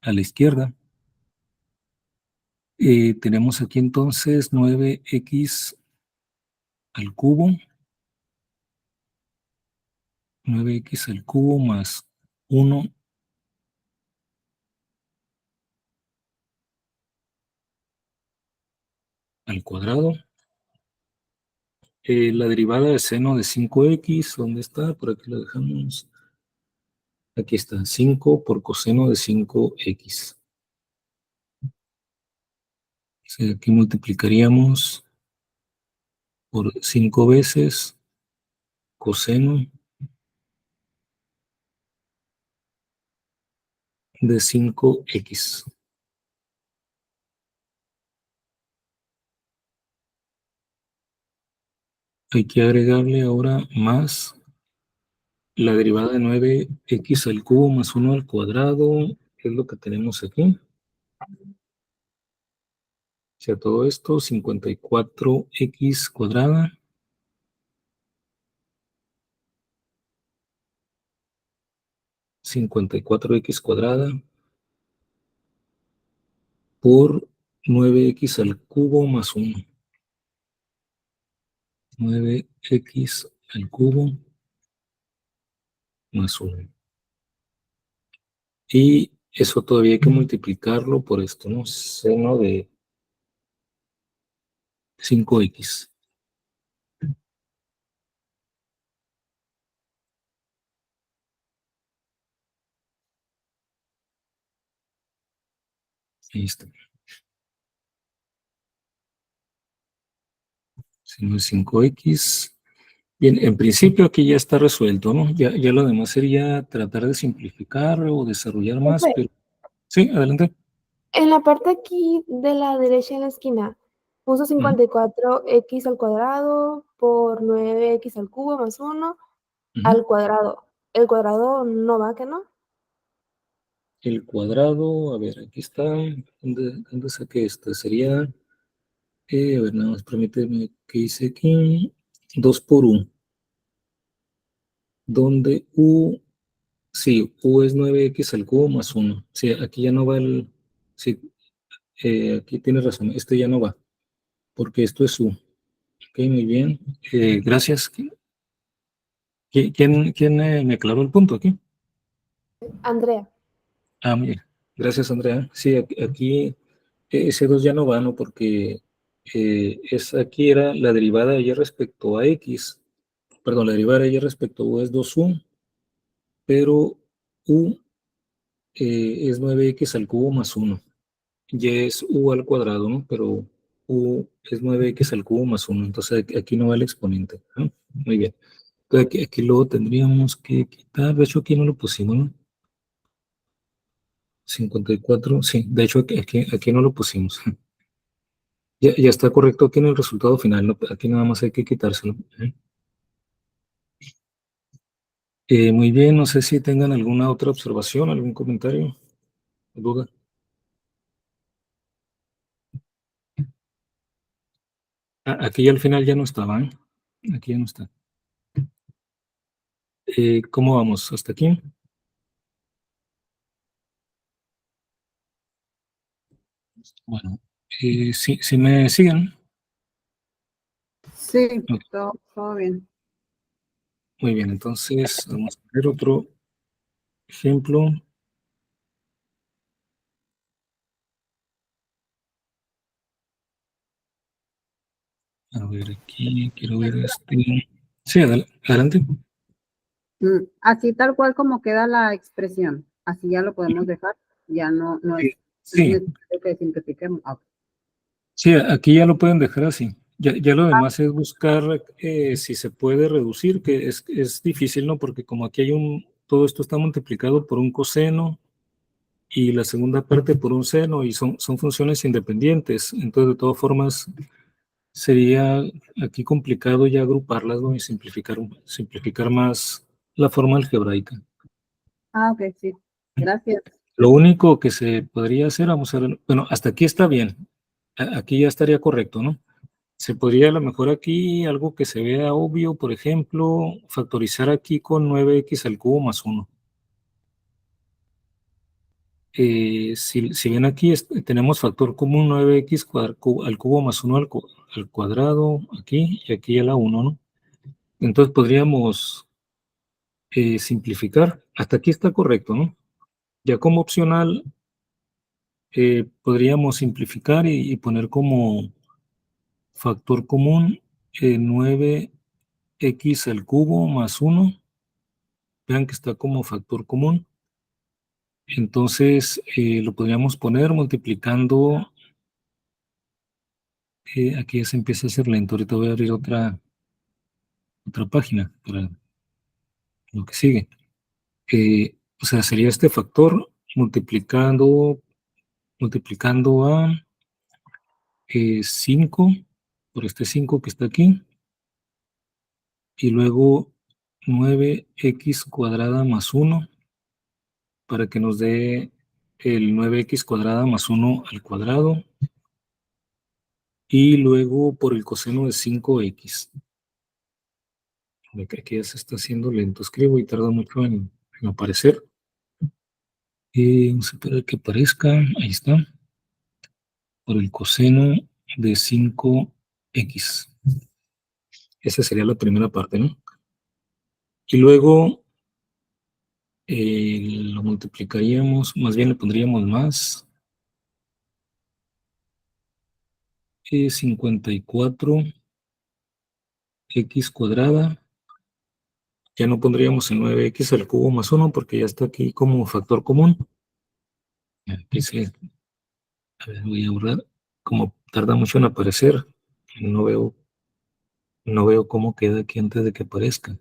a la izquierda. Tenemos aquí entonces 9x al cubo, 9x al cubo más 1 al cuadrado. La derivada de seno de 5x, ¿dónde está? Por aquí lo dejamos. Aquí está, 5 por coseno de 5x. O sea, aquí multiplicaríamos por 5 veces coseno de 5x. Hay que agregarle ahora más la derivada de 9x al cubo más 1 al cuadrado, que es lo que tenemos aquí. O sea, todo esto, 54x cuadrada. 54x cuadrada por 9x al cubo más 1. 9x al cubo más 1. Y eso todavía hay que multiplicarlo por esto, ¿no? Seno de 5x. Ahí está. Seno de 5x. Bien, en principio aquí ya está resuelto, ¿no? Ya lo demás sería tratar de simplificar o desarrollar más, Profe, pero... Sí, adelante. en la parte aquí de la derecha en la esquina, puso 54x al cuadrado por 9x al cubo más 1 al cuadrado. El cuadrado no va, ¿que no? El cuadrado, a ver, aquí está. ¿Dónde saqué esto? Sería, a ver, nada más permíteme que hice aquí. 2 por u. Donde u, sí, u es 9x al cubo más 1. Sí, aquí ya no va el, sí, aquí tienes razón, este ya no va, porque esto es u. Ok, muy bien. Gracias. ¿Quién me aclaró el punto aquí? Andrea. Ah, muy bien. Gracias, Andrea. Sí, aquí ese 2 ya no va, ¿no? Porque aquí era la derivada de y respecto a x. Perdón, la derivada de y respecto a u es 2u, pero u es 9x al cubo más 1. Y es u al cuadrado, ¿no? Pero u es 9x al cubo más 1. Entonces aquí no va el exponente, ¿no? Muy bien. Entonces aquí luego tendríamos que quitar, de hecho aquí no lo pusimos, ¿no? 54, sí, de hecho aquí no lo pusimos. Ya está correcto aquí en el resultado final, ¿no? Aquí nada más hay que quitárselo. Muy bien, no sé si tengan alguna otra observación, algún comentario, duda. Aquí al final ya no estaba, ¿eh? Aquí ya no está. ¿Cómo vamos? ¿Hasta aquí? Bueno, si me siguen. Sí, Ok, todo bien. muy bien, entonces vamos a ver otro ejemplo. A ver, aquí quiero ver este. Sí, adelante. Así tal cual como queda la expresión, así ya lo podemos dejar, ya no es Sí, necesario que simplifiquemos. Ok. sí, aquí ya lo pueden dejar así. Ya lo demás es buscar si se puede reducir, que es difícil, ¿no? Porque como aquí hay todo esto está multiplicado por un coseno y la segunda parte por un seno y son funciones independientes. Entonces, de todas formas, sería aquí complicado ya agruparlas, ¿no? Y simplificar más la forma algebraica. Ok, sí. Gracias. Lo único que se podría hacer, vamos a ver, bueno, hasta aquí está bien. Aquí ya estaría correcto, ¿no? Se podría a lo mejor aquí algo que se vea obvio, por ejemplo, factorizar aquí con 9x al cubo más 1. Si ven aquí tenemos factor común 9x al cubo más 1 al cuadrado, aquí y aquí a la 1, ¿no? Entonces podríamos simplificar. Hasta aquí está correcto, ¿no? Ya como opcional, podríamos simplificar y poner como factor común 9x al cubo más 1. Vean que está como factor común. Entonces, lo podríamos poner multiplicando. Aquí ya se empieza a hacer lento. Ahorita voy a abrir otra página para lo que sigue. O sea, sería este factor multiplicando a 5 por este 5 que está aquí. Y luego 9x cuadrada más 1 para que nos dé el 9x cuadrada más 1 al cuadrado. Y luego por el coseno de 5x. Aquí ya se está haciendo lento. Escribo y tarda mucho en aparecer. Vamos a esperar que aparezca. Ahí está. por el coseno de 5x. Esa sería la primera parte, ¿no? Y luego lo multiplicaríamos, más bien le pondríamos más 54x cuadrada. Ya no pondríamos el 9x al cubo más 1 porque ya está aquí como factor común. Aquí sí. A ver, voy a borrar. Como tarda mucho en aparecer, no veo cómo queda aquí antes de que aparezca.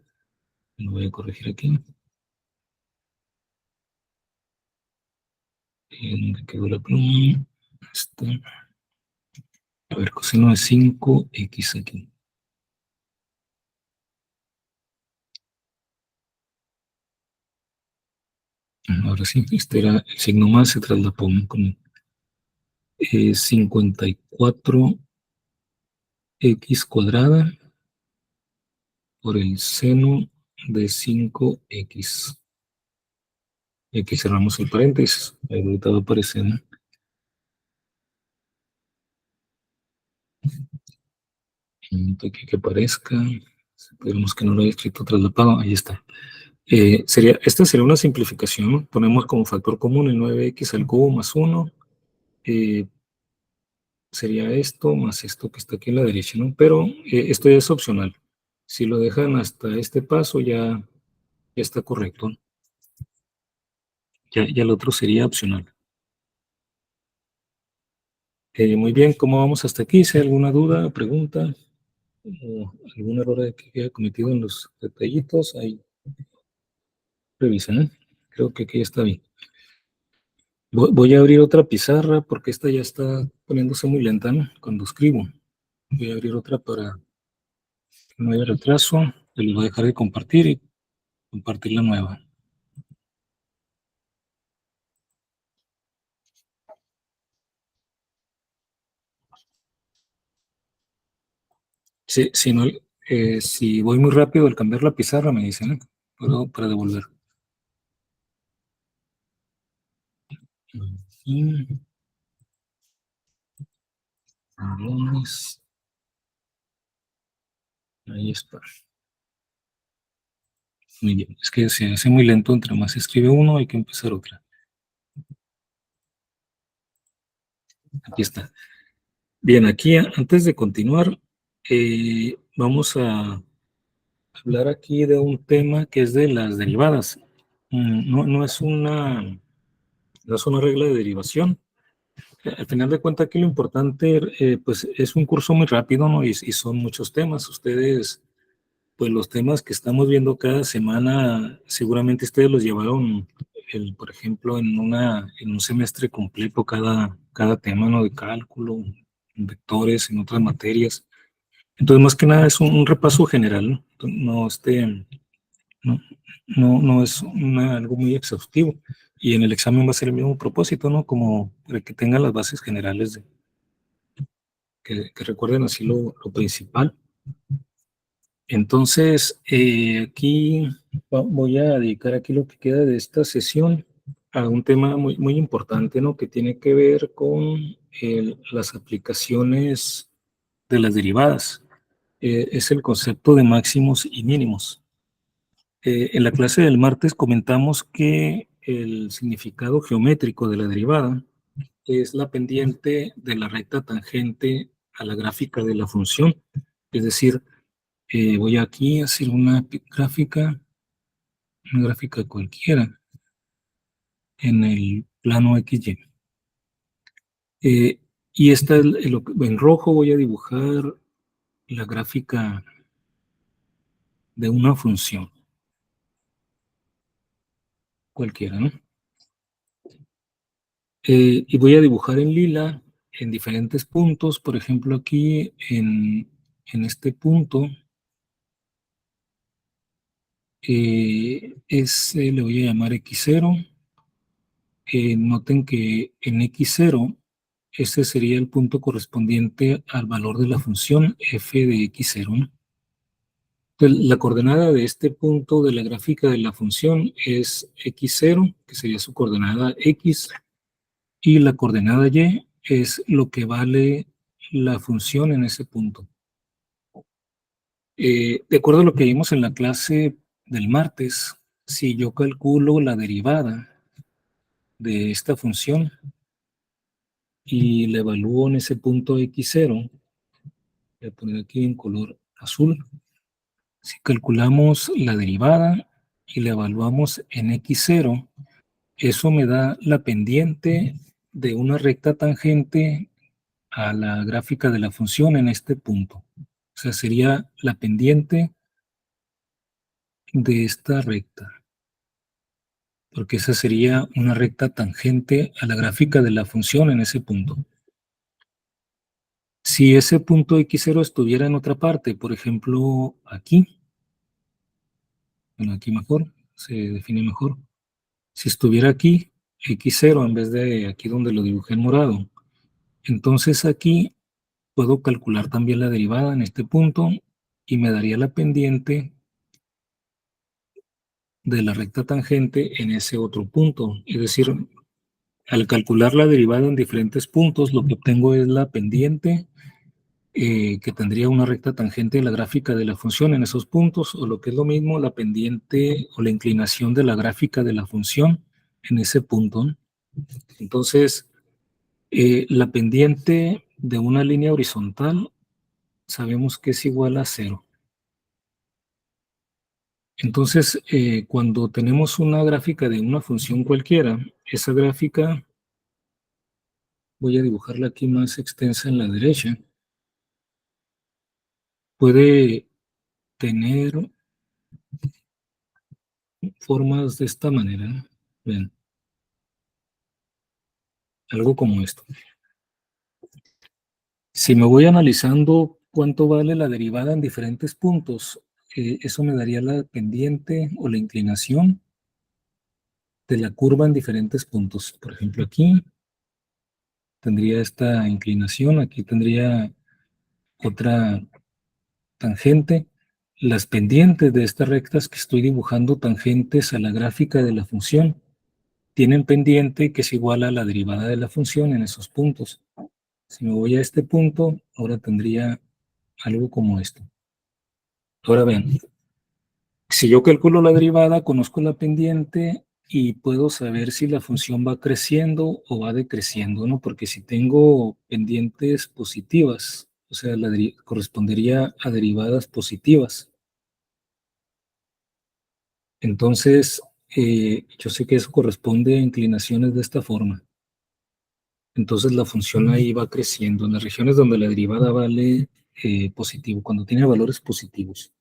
Lo voy a corregir aquí. ¿Dónde quedó la pluma? Está. A ver, coseno de 5x aquí. Ahora sí, este era el signo más, se traslapó con 54x cuadrada por el seno de 5x. Y aquí cerramos el paréntesis. Ahorita va a aparecer, ¿no? Aquí que aparezca. Esperemos que no lo haya escrito traslapado. Ahí está. Esta sería una simplificación, ¿no? Ponemos como factor común el 9x al cubo más 1. Sería esto más esto que está aquí a la derecha, ¿no? Pero esto ya es opcional. Si lo dejan hasta este paso, ya está correcto. Ya el otro sería opcional. Muy bien, ¿cómo vamos hasta aquí? Si hay alguna duda, pregunta, o algún error que haya cometido en los detallitos, ahí revisen, ¿eh? Creo que aquí está bien. Voy a abrir otra pizarra porque esta ya está poniéndose muy lenta, ¿no? Cuando escribo. Voy a abrir otra para que no haya retraso. Les voy a dejar de compartir y compartir la nueva. Sí, si, no, si voy muy rápido al cambiar la pizarra, me dicen, ¿eh? Para devolver. Ahí está. Muy bien. Es que se hace muy lento, entre más escribe uno, hay que empezar otra. Aquí está. Bien, aquí antes de continuar, vamos a hablar aquí de un tema que es de las derivadas. No es una regla de derivación. Al final de cuentas, aquí lo importante, pues es un curso muy rápido, ¿no? Y son muchos temas. Ustedes, pues los temas que estamos viendo cada semana, seguramente ustedes los llevaron, por ejemplo, en un semestre completo cada tema, ¿no? De cálculo, vectores, en otras materias. Entonces, más que nada es un repaso general, ¿no? No es algo muy exhaustivo. Y en el examen va a ser el mismo propósito, ¿no? Como para que tengan las bases generales, que recuerden así lo principal. Entonces, aquí voy a dedicar aquí lo que queda de esta sesión a un tema muy, muy importante, ¿no? Que tiene que ver con las aplicaciones de las derivadas. Es el concepto de máximos y mínimos. En la clase del martes comentamos que el significado geométrico de la derivada es la pendiente de la recta tangente a la gráfica de la función. Es decir, voy aquí a hacer una gráfica cualquiera en el plano XY. Y esta en rojo voy a dibujar la gráfica de una función cualquiera, ¿no? Y voy a dibujar en lila en diferentes puntos. Por ejemplo, aquí en este punto le voy a llamar X0. Noten que en X0 este sería el punto correspondiente al valor de la función f de X0, ¿no? Entonces, la coordenada de este punto de la gráfica de la función es X0, que sería su coordenada X, y la coordenada Y es lo que vale la función en ese punto. De acuerdo a lo que vimos en la clase del martes, si yo calculo la derivada de esta función y la evalúo en ese punto x0, voy a poner aquí en color azul. Si calculamos la derivada y la evaluamos en x0, eso me da la pendiente de una recta tangente a la gráfica de la función en este punto. O sea, sería la pendiente de esta recta, porque esa sería una recta tangente a la gráfica de la función en ese punto. Si ese punto x0 estuviera en otra parte, por ejemplo, aquí, bueno, aquí mejor, se define mejor. Si estuviera aquí, x0 en vez de aquí donde lo dibujé en morado, entonces aquí puedo calcular también la derivada en este punto y me daría la pendiente de la recta tangente en ese otro punto. Es decir, al calcular la derivada en diferentes puntos, lo que obtengo es la pendiente que tendría una recta tangente de la gráfica de la función en esos puntos, o lo que es lo mismo, la pendiente o la inclinación de la gráfica de la función en ese punto. Entonces, la pendiente de una línea horizontal sabemos que es igual a 0. Entonces, cuando tenemos una gráfica de una función cualquiera, esa gráfica, voy a dibujarla aquí más extensa en la derecha, puede tener formas de esta manera. Vean, algo como esto. Si me voy analizando cuánto vale la derivada en diferentes puntos, eso me daría la pendiente o la inclinación de la curva en diferentes puntos. Por ejemplo, aquí tendría esta inclinación, aquí tendría otra tangente. Las pendientes de estas rectas que estoy dibujando tangentes a la gráfica de la función tienen pendiente que es igual a la derivada de la función en esos puntos. Si me voy a este punto, ahora tendría algo como esto. Ahora vean, si yo calculo la derivada, conozco la pendiente y puedo saber si la función va creciendo o va decreciendo, ¿no? Porque si tengo pendientes positivas, o sea, correspondería a derivadas positivas. Entonces, yo sé que eso corresponde a inclinaciones de esta forma. Entonces la función ahí va creciendo en las regiones donde la derivada vale positivo, cuando tiene valores positivos.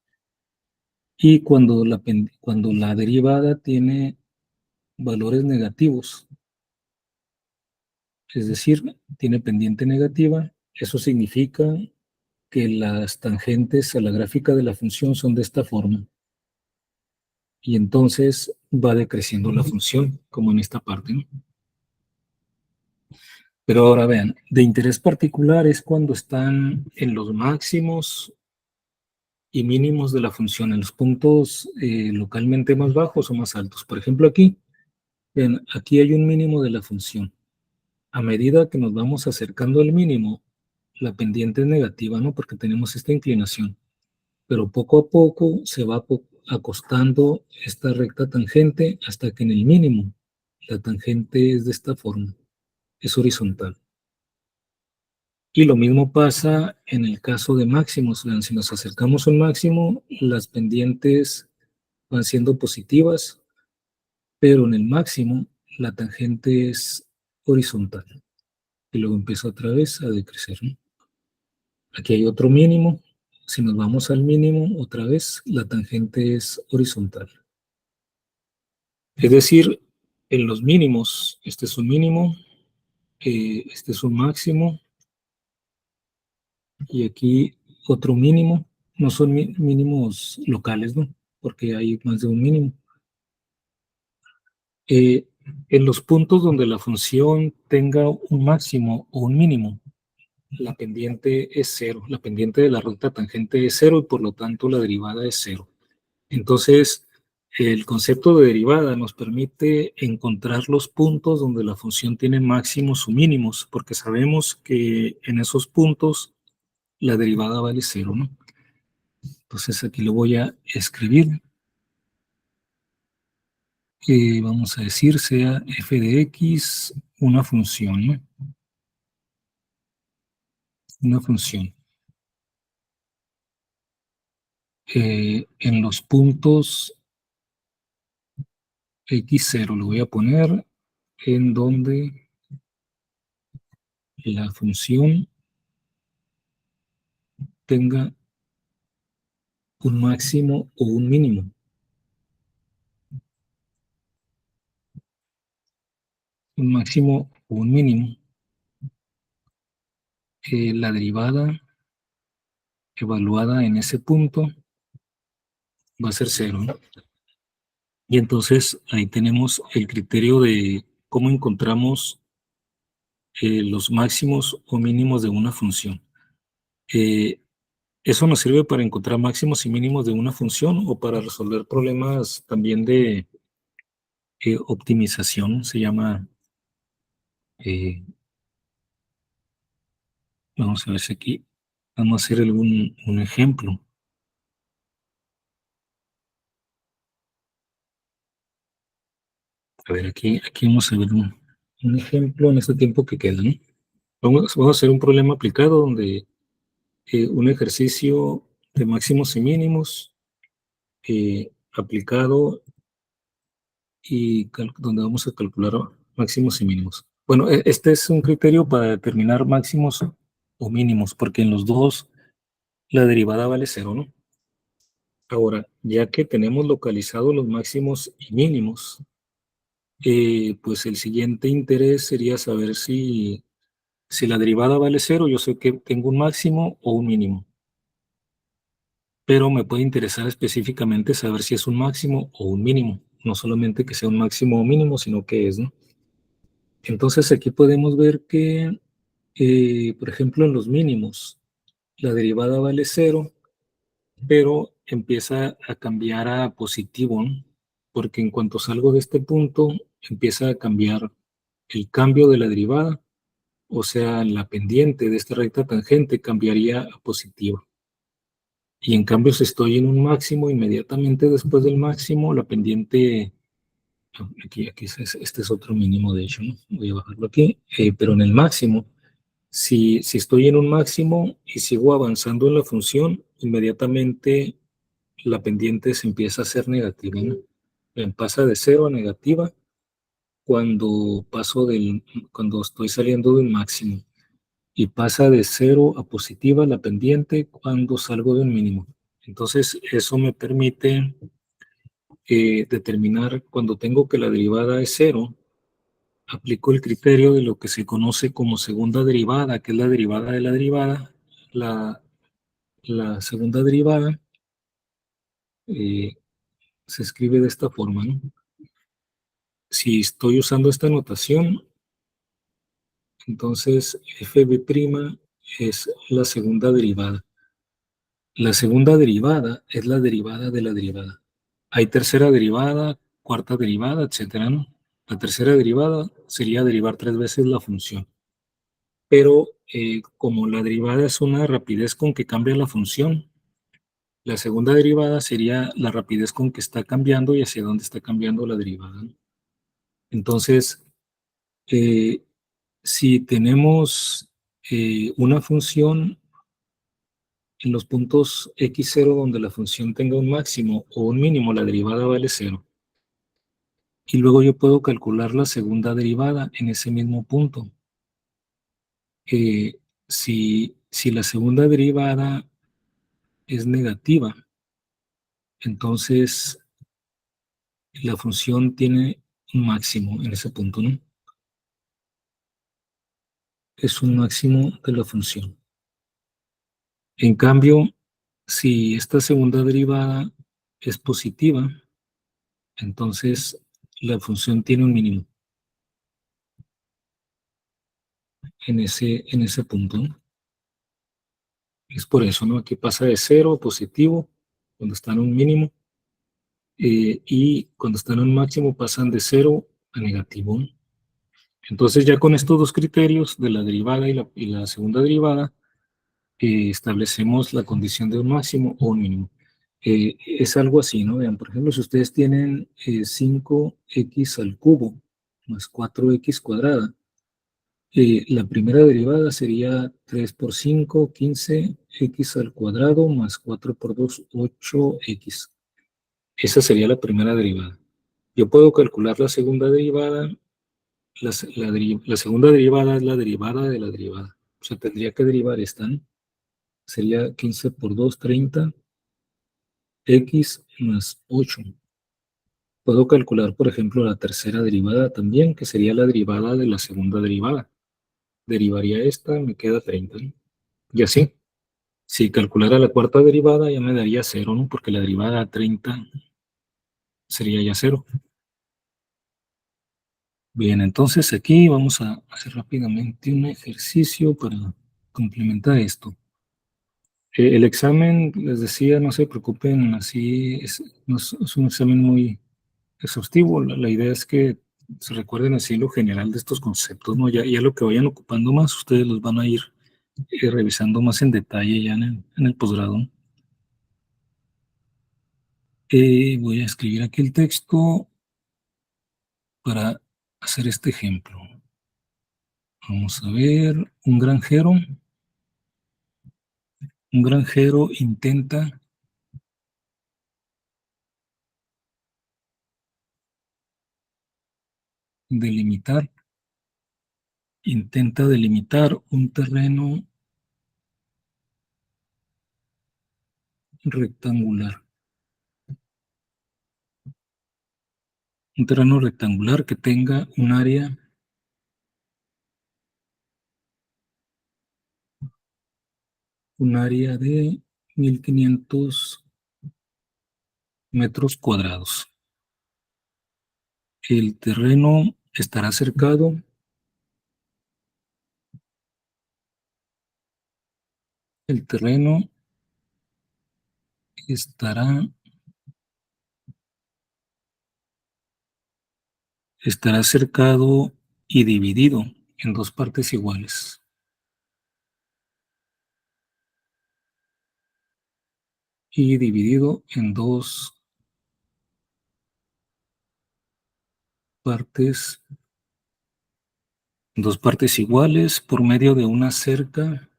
Y cuando la derivada tiene valores negativos, es decir, tiene pendiente negativa, eso significa que las tangentes a la gráfica de la función son de esta forma. Y entonces va decreciendo la función, como en esta parte, ¿no? Pero ahora vean, de interés particular es cuando están en los máximos y mínimos de la función, en los puntos localmente más bajos o más altos. Por ejemplo, aquí, vean, aquí hay un mínimo de la función. A medida que nos vamos acercando al mínimo, la pendiente es negativa, ¿no? Porque tenemos esta inclinación. Pero poco a poco se va acostando esta recta tangente hasta que en el mínimo la tangente es de esta forma, es horizontal. Y lo mismo pasa en el caso de máximos. Vean, si nos acercamos a un máximo, las pendientes van siendo positivas, pero en el máximo la tangente es horizontal. Y luego empieza otra vez a decrecer, ¿no? Aquí hay otro mínimo. Si nos vamos al mínimo, otra vez la tangente es horizontal. Es decir, en los mínimos, este es un mínimo, este es un máximo, y aquí otro mínimo. No son mínimos locales, ¿no? Porque hay más de un mínimo. En los puntos donde la función tenga un máximo o un mínimo, la pendiente es 0. La pendiente de la recta tangente es 0 y por lo tanto la derivada es 0. Entonces, el concepto de derivada nos permite encontrar los puntos donde la función tiene máximos o mínimos, porque sabemos que en esos puntos la derivada vale 0, ¿no? Entonces aquí lo voy a escribir. Vamos a decir sea f de x una función, ¿no? Una función. En los puntos x0 lo voy a poner en donde la función tenga un máximo o un mínimo. Un máximo o un mínimo. La derivada evaluada en ese punto va a ser 0, ¿no? Y entonces ahí tenemos el criterio de cómo encontramos los máximos o mínimos de una función. Eso nos sirve para encontrar máximos y mínimos de una función o para resolver problemas también de optimización, se llama. Vamos a ver si aquí vamos a hacer un ejemplo. A ver, aquí vamos a ver un ejemplo en este tiempo que queda, ¿no? Vamos a hacer un problema aplicado donde un ejercicio de máximos y mínimos aplicado y donde vamos a calcular máximos y mínimos. Bueno, este es un criterio para determinar máximos o mínimos, porque en los dos la derivada vale 0, ¿no? Ahora, ya que tenemos localizados los máximos y mínimos, pues el siguiente interés sería saber si la derivada vale 0, yo sé que tengo un máximo o un mínimo. Pero me puede interesar específicamente saber si es un máximo o un mínimo. No solamente que sea un máximo o mínimo, sino que es, ¿no? Entonces aquí podemos ver que, por ejemplo, en los mínimos, la derivada vale 0, pero empieza a cambiar a positivo, ¿no? Porque en cuanto salgo de este punto, empieza a cambiar el cambio de la derivada, o sea, la pendiente de esta recta tangente cambiaría a positiva. Y en cambio, si estoy en un máximo, inmediatamente después del máximo, la pendiente, aquí este es otro mínimo de hecho, ¿no? Voy a bajarlo aquí, pero en el máximo, si estoy en un máximo y sigo avanzando en la función, inmediatamente la pendiente se empieza a hacer negativa, ¿no? Pasa de 0 a negativa cuando cuando estoy saliendo de un máximo, y pasa de 0 a positiva la pendiente cuando salgo de un mínimo. Entonces, eso me permite determinar cuando tengo que la derivada es 0, aplico el criterio de lo que se conoce como segunda derivada, que es la derivada de la derivada. La segunda derivada se escribe de esta forma, ¿no? Si estoy usando esta notación, entonces fb' es la segunda derivada. La segunda derivada es la derivada de la derivada. Hay tercera derivada, cuarta derivada, etcétera, ¿no? La tercera derivada sería derivar 3 veces la función. Pero como la derivada es una rapidez con que cambia la función, la segunda derivada sería la rapidez con que está cambiando y hacia dónde está cambiando la derivada, ¿no? Entonces, si tenemos una función en los puntos x0 donde la función tenga un máximo o un mínimo, la derivada vale 0. Y luego yo puedo calcular la segunda derivada en ese mismo punto. Si la segunda derivada es negativa, entonces la función tiene un máximo en ese punto, ¿no? Es un máximo de la función. En cambio, si esta segunda derivada es positiva, entonces la función tiene un mínimo en ese punto, ¿no? Es por eso, ¿no? Aquí pasa de 0 a positivo, cuando está en un mínimo, y cuando están en máximo pasan de 0 a negativo. Entonces ya con estos dos criterios de la derivada y la segunda derivada, establecemos la condición de un máximo o un mínimo. Es algo así, ¿no? Vean, por ejemplo, si ustedes tienen 5x al cubo más 4x cuadrada, la primera derivada sería 3 por 5, 15, x al cuadrado más 4 por 2, 8x. Esa sería la primera derivada. Yo puedo calcular la segunda derivada. La segunda derivada es la derivada de la derivada. O sea, tendría que derivar esta, ¿no? Sería 15 por 2, 30, x más 8. Puedo calcular, por ejemplo, la tercera derivada también, que sería la derivada de la segunda derivada. Derivaría esta, me queda 30, ¿no? Y así. Si calculara la cuarta derivada, ya me daría 0, ¿no? Porque la derivada a 30 sería ya 0. Bien, entonces aquí vamos a hacer rápidamente un ejercicio para complementar esto. El examen, les decía, no se preocupen, así no es un examen muy exhaustivo. La idea es que se recuerden así lo general de estos conceptos, ¿no? Ya lo que vayan ocupando más, ustedes los van a ir revisando más en detalle ya en el posgrado. Voy a escribir aquí el texto para hacer este ejemplo. Vamos a ver, un granjero intenta delimitar un terreno rectangular. Un terreno rectangular que tenga un área de 1500 metros cuadrados. El terreno estará cercado estará cercado y dividido en dos partes iguales. Y dividido en dos partes iguales por medio de una cerca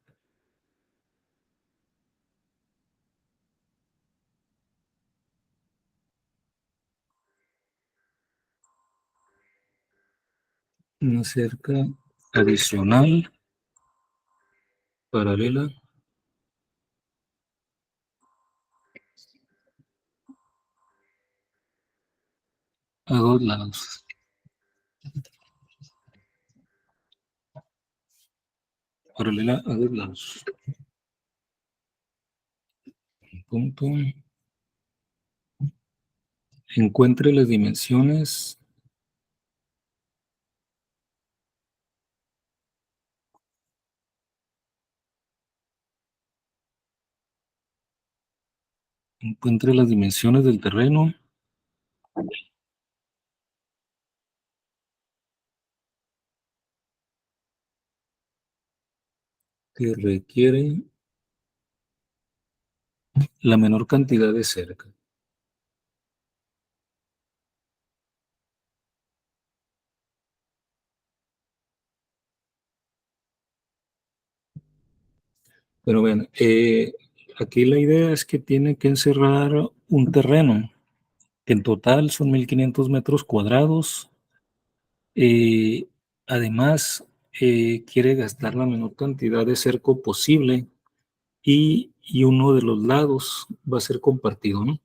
adicional paralela a dos lados. Paralela a dos lados. Punto. Encuentre las dimensiones del terreno que requiere la menor cantidad de cerca. Pero vean, aquí la idea es que tiene que encerrar un terreno que en total son 1500 metros cuadrados. Además, quiere gastar la menor cantidad de cerco posible y uno de los lados va a ser compartido, ¿no?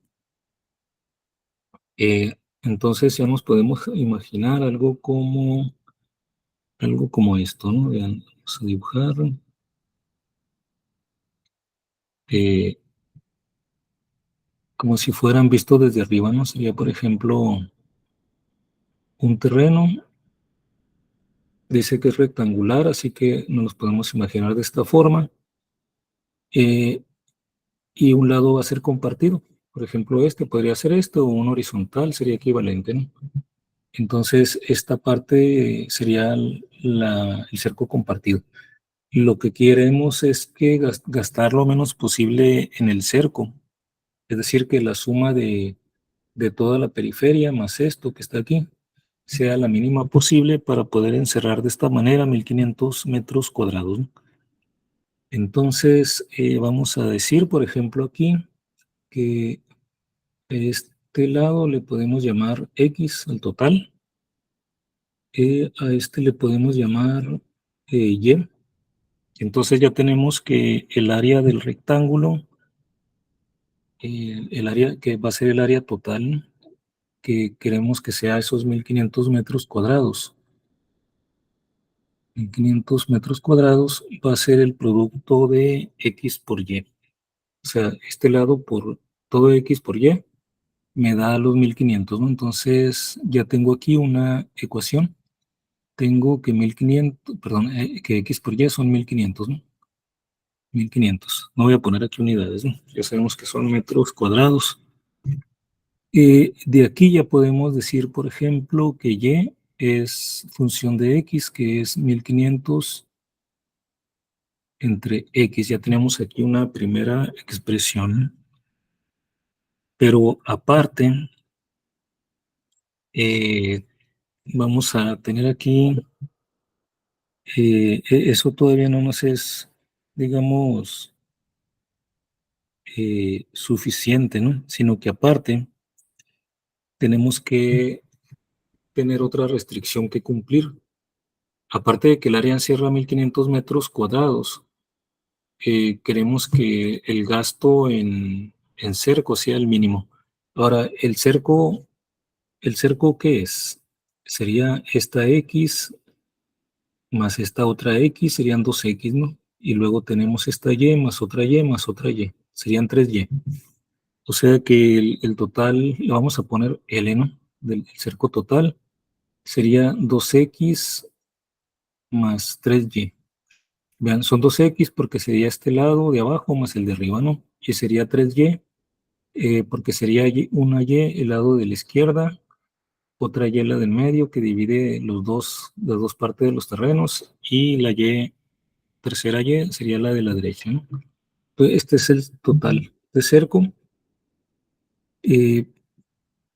Entonces ya nos podemos imaginar algo como esto, ¿no? Vean, vamos a dibujar. Como si fueran vistos desde arriba, ¿no? Sería, por ejemplo, un terreno. Dice que es rectangular, así que nos los podemos imaginar de esta forma. Y un lado va a ser compartido. Por ejemplo, este podría ser esto, o un horizontal sería equivalente, ¿no? Entonces, esta parte sería el cerco compartido. Lo que queremos es que gastar lo menos posible en el cerco. Es decir, que la suma de toda la periferia más esto que está aquí sea la mínima posible para poder encerrar de esta manera 1500 metros cuadrados, ¿no? Entonces, vamos a decir, por ejemplo, aquí que este lado le podemos llamar X al total. A este le podemos llamar Y. Entonces ya tenemos que el área del rectángulo, el área que va a ser el área total, que queremos que sea esos 1500 metros cuadrados. 1500 metros cuadrados va a ser el producto de X por Y. O sea, este lado por todo X por Y me da los 1500, ¿no? Entonces ya tengo aquí una ecuación. Tengo que 1500, perdón, que X por Y son 1500, ¿no? 1500. No voy a poner aquí unidades, ¿no? Ya sabemos que son metros cuadrados. De aquí ya podemos decir, por ejemplo, que Y es función de X, que es 1500 entre X. Ya tenemos aquí una primera expresión. Pero aparte, vamos a tener aquí, eso todavía no nos es, digamos, suficiente, ¿no? Sino que aparte tenemos que tener otra restricción que cumplir. Aparte de que el área encierra 1500 metros cuadrados, queremos que el gasto en cerco sea el mínimo. Ahora, ¿el cerco qué es? Sería esta X más esta otra X, serían 2X, ¿no? Y luego tenemos esta Y más otra Y más otra Y, serían 3Y. O sea que el total, le vamos a poner L, ¿no? Del cerco total sería 2X más 3Y. Vean, son 2X porque sería este lado de abajo más el de arriba, ¿no? Y sería 3Y porque sería una Y el lado de la izquierda, otra Y la del medio que divide las dos partes de los terrenos y la Y, tercera Y sería la de la derecha, ¿no? Entonces, este es el total de cerco. Eh,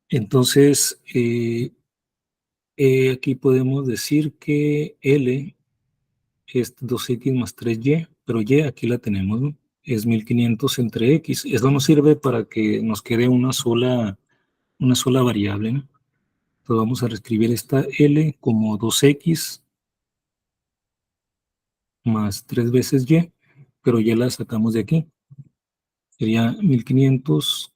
entonces, aquí podemos decir que L es 2X más 3Y, pero Y aquí la tenemos, ¿no? Es 1500 entre X. Eso nos sirve para que nos quede una sola variable, ¿no? Entonces vamos a reescribir esta L como 2X más 3 veces Y, pero ya la sacamos de aquí. Sería 1500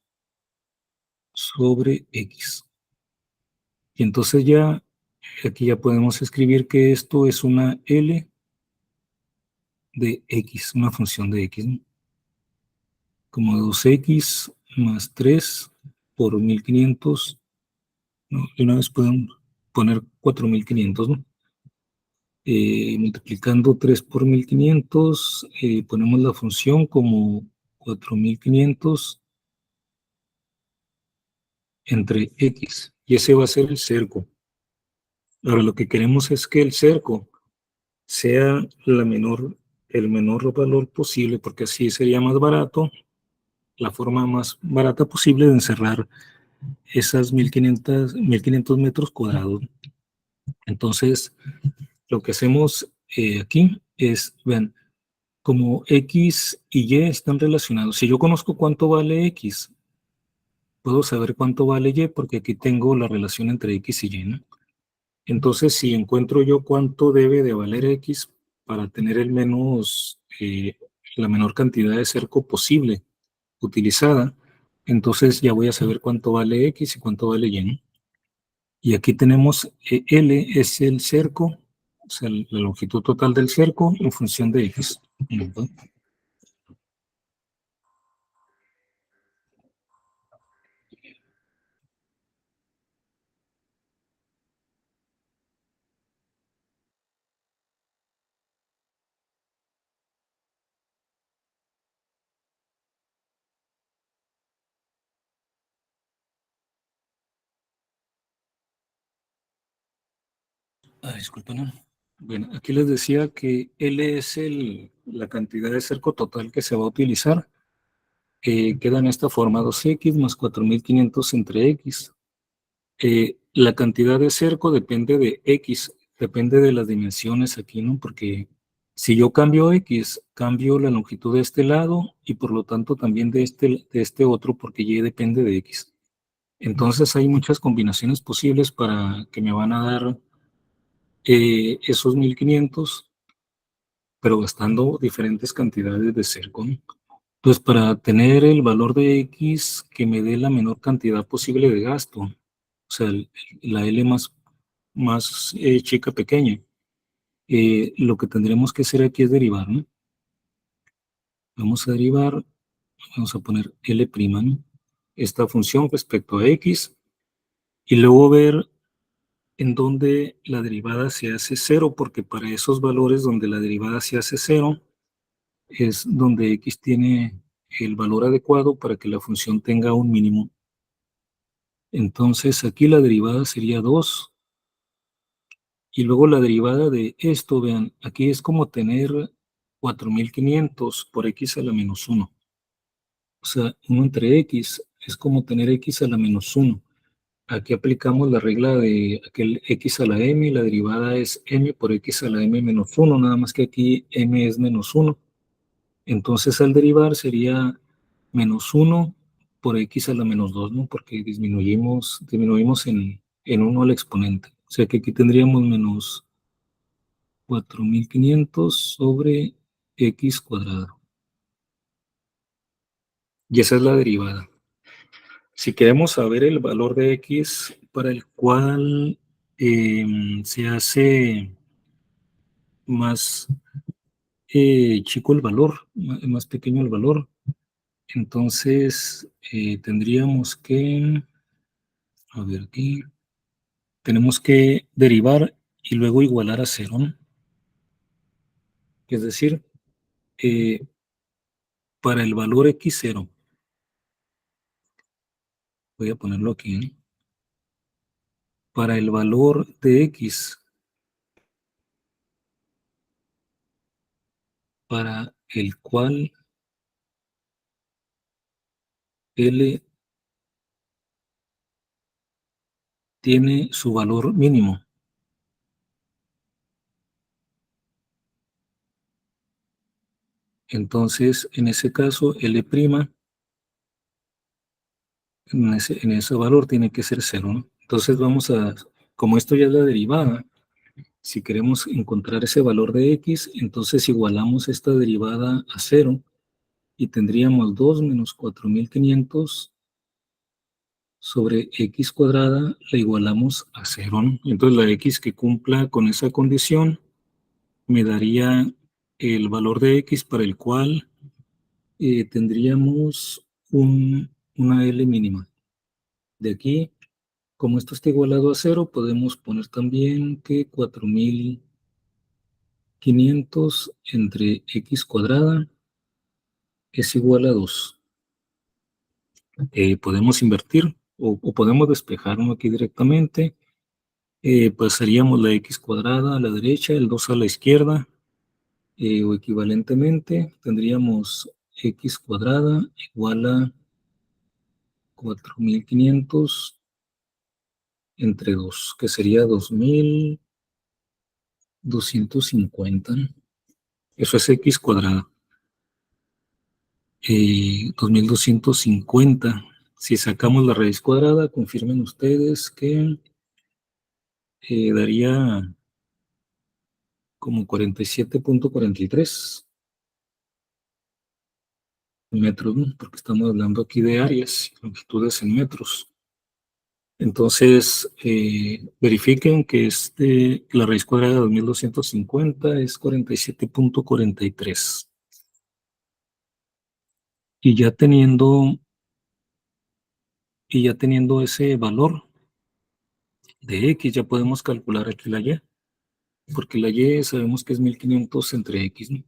sobre X. Y entonces ya, aquí ya podemos escribir que esto es una L de X, una función de X, ¿no? Como 2X más 3 por 1500, ¿no? De una vez podemos poner 4500, ¿no? Multiplicando 3 por 1500, ponemos la función como 4500 entre X, y ese va a ser el cerco. Ahora lo que queremos es que el cerco sea el menor valor posible, porque así sería más barato, la forma más barata posible de encerrar esas 1500 metros cuadrados. Entonces, lo que hacemos aquí es, vean, como X y Y están relacionados. Si yo conozco cuánto vale X, puedo saber cuánto vale Y porque aquí tengo la relación entre X y Y, ¿no? Entonces, si encuentro yo cuánto debe de valer X para tener la menor cantidad de cerco posible utilizada, entonces ya voy a saber cuánto vale X y cuánto vale Y, ¿no? Y aquí tenemos L es el cerco, o sea, la longitud total del cerco en función de X, ¿no? Disculpen. Bueno, aquí les decía que L es la cantidad de cerco total que se va a utilizar. Queda en esta forma 2x más 4500 entre x. La cantidad de cerco depende de x, depende de las dimensiones aquí, ¿no? Porque si yo cambio x, cambio la longitud de este lado y por lo tanto también de este otro, porque y depende de x. Entonces hay muchas combinaciones posibles para que me van a dar esos 1500, pero gastando diferentes cantidades de cerco, ¿no? Entonces, para tener el valor de x que me dé la menor cantidad posible de gasto, o sea, la L más chica, pequeña, lo que tendremos que hacer aquí es derivar, ¿no? Vamos a derivar, vamos a poner L', ¿no? Esta función respecto a x, y luego ver en donde la derivada se hace cero, porque para esos valores donde la derivada se hace cero, es donde x tiene el valor adecuado para que la función tenga un mínimo. Entonces aquí la derivada sería 2, y luego la derivada de esto, vean, aquí es como tener 4500 por x a la menos 1. O sea, 1 entre x es como tener x a la menos 1. Aquí aplicamos la regla de aquel x a la m, y la derivada es m por x a la m menos 1, nada más que aquí m es menos 1. Entonces al derivar sería menos 1 por x a la menos 2, ¿no? Porque disminuimos en 1 al exponente. O sea que aquí tendríamos menos 4500 sobre x cuadrado. Y esa es la derivada. Si queremos saber el valor de x para el cual se hace más chico el valor, más pequeño el valor, entonces tendríamos que, a ver aquí, tenemos que derivar y luego igualar a cero, ¿no? Es decir, eh, para el valor x0, voy a ponerlo aquí, ¿no? Para el valor de x, para el cual L tiene su valor mínimo. Entonces, en ese caso, L', en ese valor tiene que ser 0, ¿no? Entonces como esto ya es la derivada, si queremos encontrar ese valor de x, entonces igualamos esta derivada a 0 y tendríamos 2 menos 4500 sobre x cuadrada, la igualamos a 0, ¿no? Entonces la x que cumpla con esa condición me daría el valor de x para el cual tendríamos una L mínima. De aquí, como esto está igualado a 0, podemos poner también que 4500 entre x cuadrada es igual a 2. Podemos invertir o podemos despejarlo aquí directamente. Pasaríamos la x cuadrada a la derecha, el 2 a la izquierda, o equivalentemente tendríamos x cuadrada igual a 4500 entre 2, que sería 2250. Eso es x cuadrada. 2250. Si sacamos la raíz cuadrada, confirmen ustedes que daría como 47.43 metros, ¿no? Porque estamos hablando aquí de áreas, longitudes en metros. Entonces, verifiquen que la raíz cuadrada de 2250 es 47.43. Y ya teniendo ese valor de x, ya podemos calcular aquí la y, porque la y sabemos que es 1500 entre x, ¿no?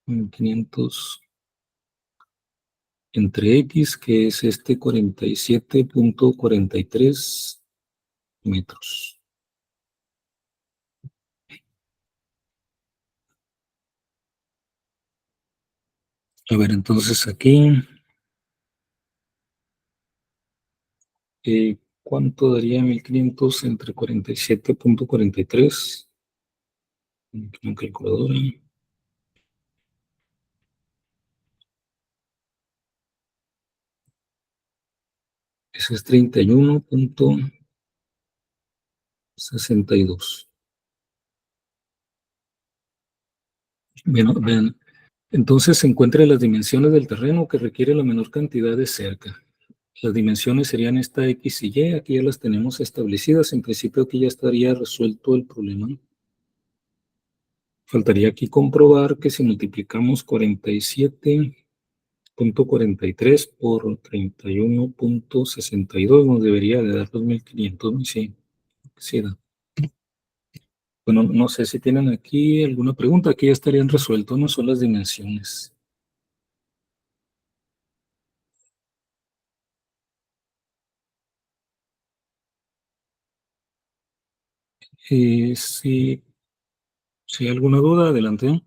1500 entre X, que es 47.43 metros. A ver, entonces aquí, ¿cuánto daría 1500 entre 47.43? Una calculadora. Eso es 31.62. Vean. Entonces se encuentran las dimensiones del terreno que requiere la menor cantidad de cerca. Las dimensiones serían esta X y Y, aquí ya las tenemos establecidas. En principio aquí ya estaría resuelto el problema. Faltaría aquí comprobar que si multiplicamos 47.43 por 31.62 nos debería de dar 2500. Sí, sí da. Bueno, no sé si tienen aquí alguna pregunta. Aquí ya estarían resueltos, no son las dimensiones. Si hay alguna duda, adelante.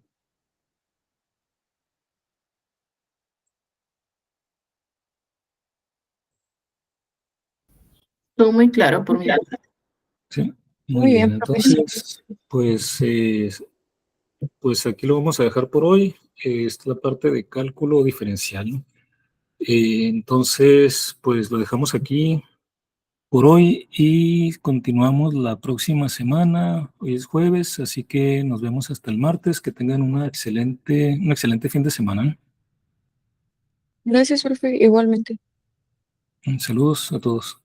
Todo muy claro por mi parte. Sí, Muy bien, entonces, pues aquí lo vamos a dejar por hoy. Esta es la parte de cálculo diferencial, ¿no? Entonces, pues lo dejamos aquí por hoy y continuamos la próxima semana. Hoy es jueves, así que nos vemos hasta el martes. Que tengan un excelente fin de semana. Gracias, profe, igualmente. Saludos a todos.